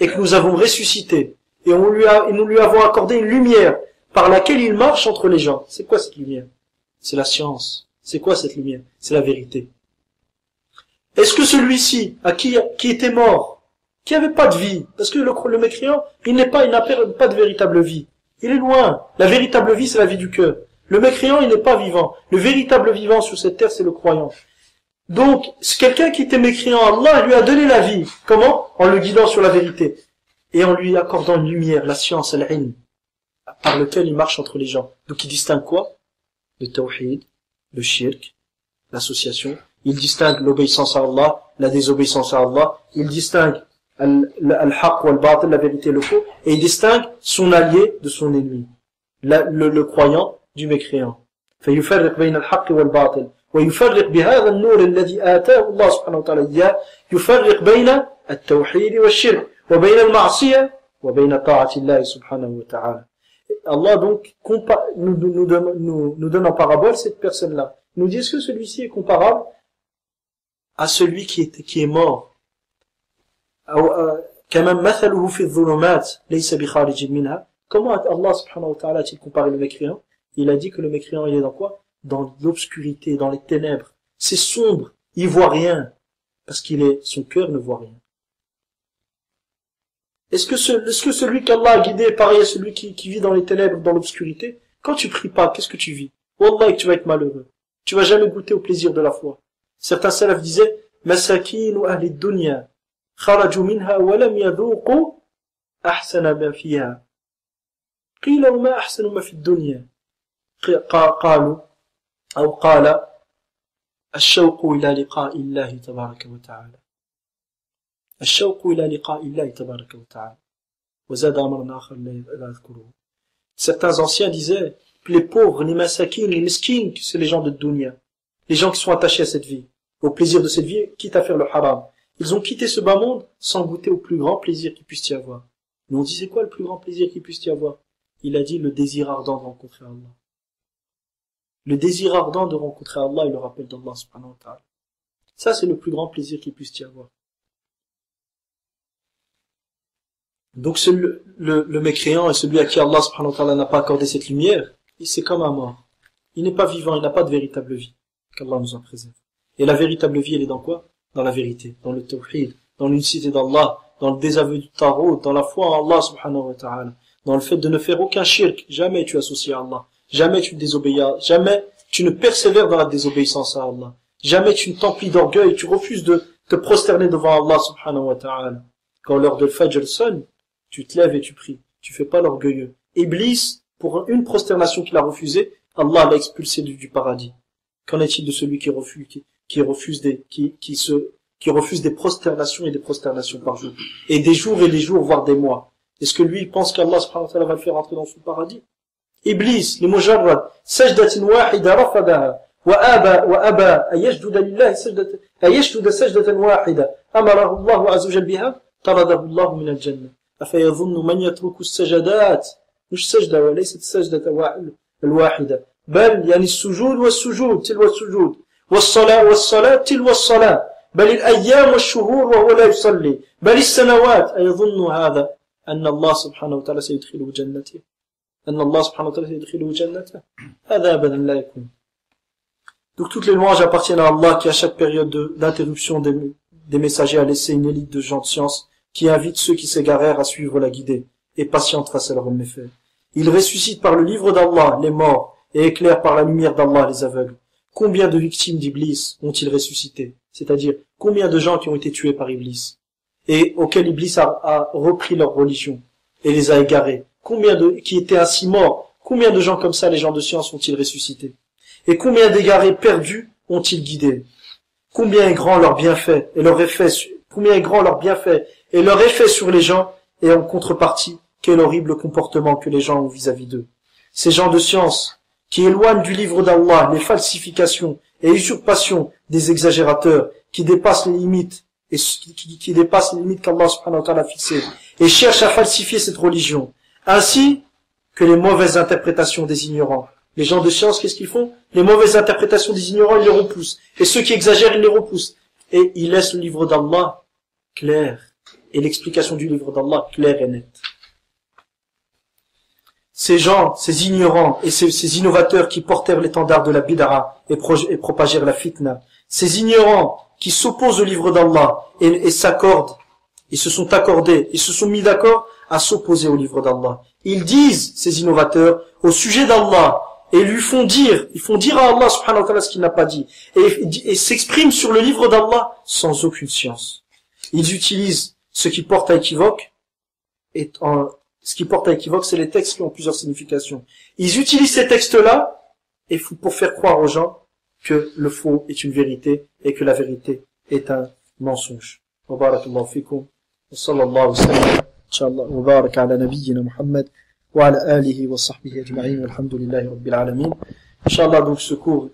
et que nous avons ressuscité, et nous lui avons accordé une lumière par laquelle il marche entre les gens. C'est quoi cette lumière? C'est la science. C'est quoi cette lumière? C'est la vérité. Est-ce que celui-ci, qui était mort, qui avait pas de vie, parce que le mécréant, il n'a pas de véritable vie. Il est loin. La véritable vie, c'est la vie du cœur. Le mécréant, il n'est pas vivant. Le véritable vivant sur cette terre, c'est le croyant. Donc, c'est quelqu'un qui était mécréant, Allah lui a donné la vie. Comment? En le guidant sur la vérité. Et en lui accordant une lumière, la science, al-ilm, par lequel il marche entre les gens. Donc, il distingue quoi? Le tawhid, le shirk, l'association. Il distingue l'obéissance à Allah, la désobéissance à Allah. Il distingue al-haq ou al-batil, la vérité et le faux. Et il distingue son allié de son ennemi. Le croyant du mécréant. فيفرق بين الحق والباطل ويفرق بهذا النور الذي آتاه الله سبحانه وتعالى إياه يفرق بين التوحيد والشرك وبين المعصية وبين طاعة الله سبحانه وتعالى. Allah donc nous donne en parabole cette personne-là. Il nous dit, est-ce que celui-ci est comparable à celui qui est mort? كمن مثله في الظلمات ليس بخارج منها. Comment Allah subhanahu wa ta'ala a-t-il comparé le mécréant? Il a dit que le mécréant, il est dans quoi? Dans l'obscurité, dans les ténèbres. C'est sombre, il voit rien, parce son cœur ne voit rien. Est-ce que celui qu'Allah a guidé est pareil à celui qui vit dans les ténèbres, dans l'obscurité? Quand tu pries pas, qu'est-ce que tu vis? Wallah, que tu vas être malheureux. Tu vas jamais goûter au plaisir de la foi. Certains salafs disaient, Masakinu ahli dunya, kharaju minha wa lam yadhuqu ahsana ma fiha. Qila wa ma ahsanu ma fi dunya. قالوا أو قال الشوق إلى لقاء الله تبارك وتعالى الشوق إلى لقاء الله تبارك وتعالى وزاد أمرنا آخر لا أذكره. Certains anciens disaient, les pauvres, les masakin, les miskins, c'est les gens de dunya, les gens qui sont attachés à cette vie, au plaisir de cette vie, quitte à faire le haram. Ils ont quitté ce bas monde sans goûter au plus grand plaisir qu'il puisse y avoir. Mais on dit, c'est quoi le plus grand plaisir qu'il puisse y avoir? Il a dit le désir ardent de rencontrer Allah. Le désir ardent de rencontrer Allah et le rappel d'Allah subhanahu wa ta'ala. Ça, c'est le plus grand plaisir qu'il puisse y avoir. Donc, le mécréant et celui à qui Allah subhanahu wa ta'ala n'a pas accordé cette lumière, c'est comme un mort. Il n'est pas vivant, il n'a pas de véritable vie. Qu'Allah nous en préserve. Et la véritable vie, elle est dans quoi? Dans la vérité, dans le tawhid, dans l'unicité d'Allah, dans le désaveu du tarot, dans la foi en Allah subhanahu wa ta'ala, dans le fait de ne faire aucun shirk. Jamais tu associes à Allah. Jamais tu désobéis à Allah. Jamais tu ne persévères dans la désobéissance à Allah. Jamais tu ne t'emplis d'orgueil. Tu refuses de te prosterner devant Allah subhanahu wa ta'ala. Quand l'heure de Fajr sonne, tu te lèves et tu pries. Tu fais pas l'orgueilleux. Iblis, pour une prosternation qu'il a refusée, Allah l'a expulsé du paradis. Qu'en est-il de celui qui refuse des prosternations et des prosternations par jour? Et des jours et des jours, voire des mois. Est-ce que lui, il pense qu'Allah subhanahu wa ta'ala va le faire entrer dans son paradis? Iblis, لمجرد سجدة واحدة رفضها وأبى أن يسجد سجدة واحدة أمره الله عز وجل بها طرده الله من الجنة. أفيظن من يترك السجدات مش سجدة وليست السجدة الواحدة بل يعني السجود والسجود تلو السجود والصلاة تلو الصلاة بل الأيام والشهور وهو لا يصلي بل السنوات أيظن هذا أن الله سبحانه وتعالى سيدخله جنته أن الله سبحانه وتعالى سيدخله جنته هذا أبدا لا يكون. Donc toutes les louanges appartiennent à Allah qui à chaque période d'interruption des messagers a laissé une élite de gens de science qui invite ceux qui s'égarèrent à suivre la guidée et patiente face à leurs méfaits. Il ressuscite par le livre d'Allah les morts et éclaire par la lumière d'Allah les aveugles. Combien de victimes d'Iblis ont-ils ressuscité? C'est-à-dire combien de gens qui ont été tués par Iblis et auxquels Iblis a repris leur religion et les a égarés? Qui étaient ainsi morts? Combien de gens comme ça, les gens de science, ont-ils ressuscité? Et combien d'égarés perdus ont-ils guidés? Combien est grand leur bienfait et leur effet, sur les gens, et en contrepartie, quel horrible comportement que les gens ont vis-à-vis d'eux. Ces gens de science, qui éloignent du livre d'Allah les falsifications et usurpations des exagérateurs, qui dépassent les limites, et qui dépassent les limites qu'Allah subhanahu wa ta'ala a fixées, et cherchent à falsifier cette religion, ainsi que les mauvaises interprétations des ignorants. Les gens de science, qu'est-ce qu'ils font? Les mauvaises interprétations des ignorants, ils les repoussent. Et ceux qui exagèrent, ils les repoussent. Et ils laissent le livre d'Allah clair. Et l'explication du livre d'Allah claire et nette. ces gens, ces ignorants et ces innovateurs qui portèrent l'étendard de la bid'a et propagèrent la fitna, ces ignorants qui s'opposent au livre d'Allah et s'accordent, ils se sont accordés, ils se sont mis d'accord à s'opposer au livre d'Allah. Ils disent, ces innovateurs, au sujet d'Allah, et ils font dire à Allah subhanahu wa ta'ala ce qu'il n'a pas dit, et s'expriment sur le livre d'Allah sans aucune science. Ils utilisent ce qui porte à équivoque, ce qui porte à équivoque, c'est les textes qui ont plusieurs significations. Ils utilisent ces textes-là pour faire croire aux gens que le faux est une vérité et que la vérité est un mensonge. Wa barakallahu fikum. Wa sallallahu sallam. Inch'Allah. Wa baraka ala nabiyyina Muhammad. Wa ala alihi wa sahbihi ajma'in. Walhamdulillahi rabbil alamin. Inch'Allah, donc ce cours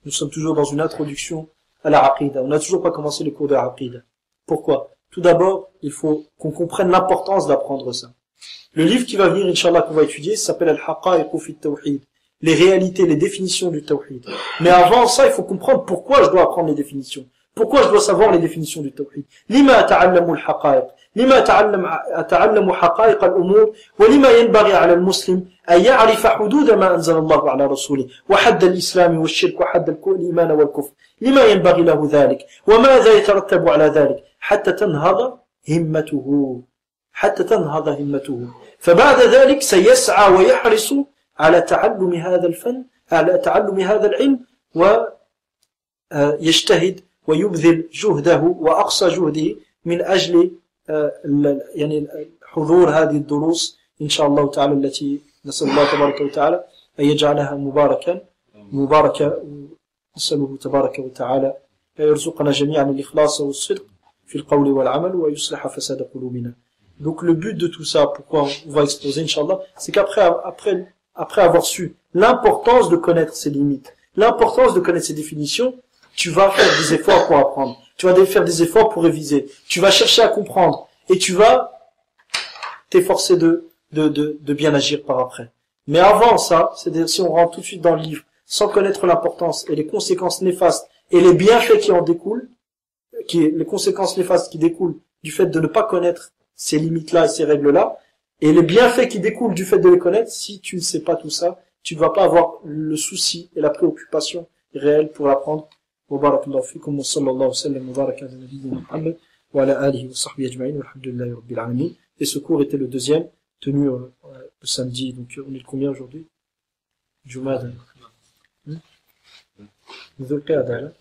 nous sommes toujours dans une introduction à la aqida. On n'a toujours pas commencé le cours de la aqida. Pourquoi? Tout d'abord, il faut qu'on comprenne l'importance d'apprendre ça. Le livre qui va venir, Inch'Allah, qu'on va étudier, s'appelle Al-Haqa'iq fi at-Tawhid. Les réalités, les définitions du Tawhid. Mais avant ça, il faut comprendre pourquoi je dois apprendre les définitions. Pourquoi je dois savoir les définitions du Tawhid. Lima ata'allamu al-haqa'iq. Lima ata'allamu haqa'iq al-umur. Wa lima yanbaghi 'ala al-muslim an ya'rifa hudud ma anzala Allahu 'ala rasulih. Wa hadd al-islam wa ash-shirk wa hadd al-iman wa al-kufr. Lima yanbaghi lahu dhalik. Wa madha yatarattabu 'ala dhalik. Hatta tanhada himmatuhu. حتى تنهض همته فبعد ذلك سيسعى ويحرص على تعلم هذا الفن على تعلم هذا العلم ويجتهد ويبذل جهده وأقصى جهده من أجل يعني حضور هذه الدروس إن شاء الله تعالى التي نسأل الله تبارك وتعالى أن يجعلها مباركة نسأله تبارك وتعالى أن يرزقنا جميعا الإخلاص والصدق في القول والعمل ويصلح فساد قلوبنا. Donc le but de tout ça, pourquoi on va exposer, Inch'Allah, c'est qu'après avoir su l'importance de connaître ses limites, l'importance de connaître ses définitions, tu vas faire des efforts pour apprendre, tu vas faire des efforts pour réviser, tu vas chercher à comprendre, et tu vas t'efforcer de bien agir par après. Mais avant ça, c'est-à-dire si on rentre tout de suite dans le livre, sans connaître l'importance et les conséquences néfastes et les bienfaits qui en découlent, les conséquences néfastes qui découlent du fait de ne pas connaître ces limites-là et ces règles-là, et les bienfaits qui découlent du fait de les connaître, si tu ne sais pas tout ça, tu ne vas pas avoir le souci et la préoccupation réelle pour l'apprendre. Wa barakallahu fikum wa sallallahu sallam wa baraka ala nabiyyina Muhammad wa ala alihi wa sahbihi ajma'in walhamdulillahi rabbil alamin. Et ce cours était le deuxième, tenu le samedi, donc on est le combien aujourd'hui? Jumada. Dhul Qa'da,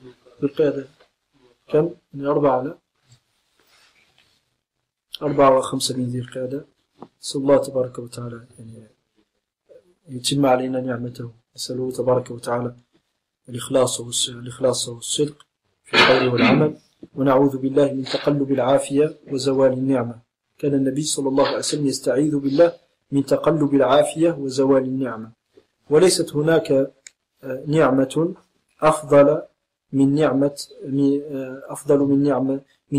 Kam? On est 4 و5 من ذي القعدة. نسأل الله تبارك وتعالى يعني يتم علينا نعمته. نسأله تبارك وتعالى الإخلاص والصدق في القول والعمل. ونعوذ بالله من تقلب العافية وزوال النعمة. كان النبي صلى الله عليه وسلم يستعيذ بالله من تقلب العافية وزوال النعمة. وليست هناك نعمة أفضل من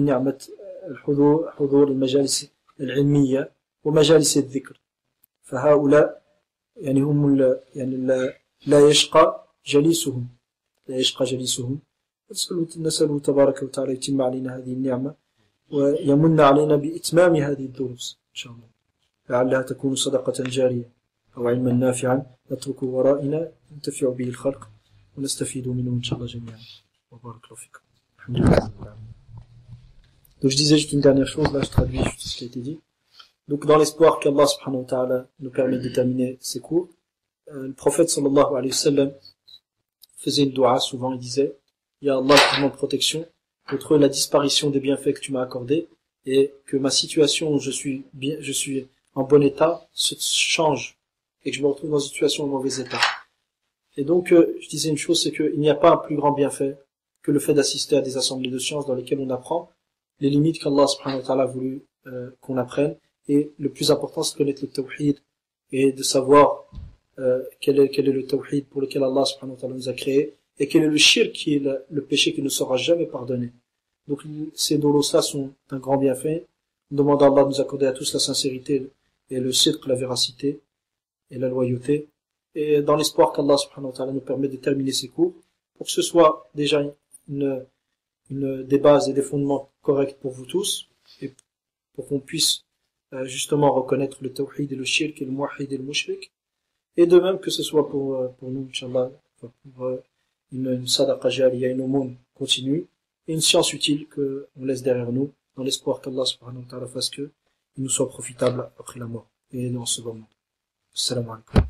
نعمة حضور المجالس العلمية ومجالس الذكر. فهؤلاء يعني هم لا يشقى جليسهم نسأله تبارك وتعالى يتم علينا هذه النعمة ويمن علينا بإتمام هذه الدروس إن شاء الله، لعلها تكون صدقة جارية أو علما نافعا نتركه ورائنا ننتفع به الخلق ونستفيد منه إن شاء الله جميعا. وبارك الله فيكم. الحمد لله. Donc je disais juste une dernière chose, là je traduis juste ce qui a été dit. Donc dans l'espoir qu'Allah subhanahu wa ta'ala nous permette de terminer ces cours, le prophète sallallahu alayhi wa sallam faisait une dua souvent, il disait Ya Allah, je te demande protection contre la disparition des bienfaits que tu m'as accordés et que ma situation où je suis en bon état se change et que je me retrouve dans une situation en mauvais état. Et donc je disais une chose, c'est qu'il n'y a pas un plus grand bienfait que le fait d'assister à des assemblées de sciences dans lesquelles on apprend les limites qu'Allah subhanahu wa ta'ala a voulu qu'on apprenne, et le plus important c'est de connaître le tawhid et de savoir quel est le tawhid pour lequel Allah subhanahu wa ta'ala nous a créé, et quel est le shirk qui est le péché qui ne sera jamais pardonné. Donc ces dolos-là sont un grand bienfait. On demande à Allah de nous accorder à tous la sincérité et le sidq, la véracité et la loyauté, et dans l'espoir qu'Allah subhanahu wa ta'ala nous permet de terminer ces cours pour que ce soit déjà des bases et des fondements corrects pour vous tous, et pour qu'on puisse justement reconnaître le tawhid et le shirk et le muwahhid et le mushrik, Et de même que ce soit pour nous, Inch'Allah, pour une sadaqa jariya, une aumône continue, et une science utile que on laisse derrière nous, dans l'espoir qu'Allah subhanahu wa ta'ala fasse que il nous soit profitable après la mort et dans ce bon monde. Assalamu alaikum.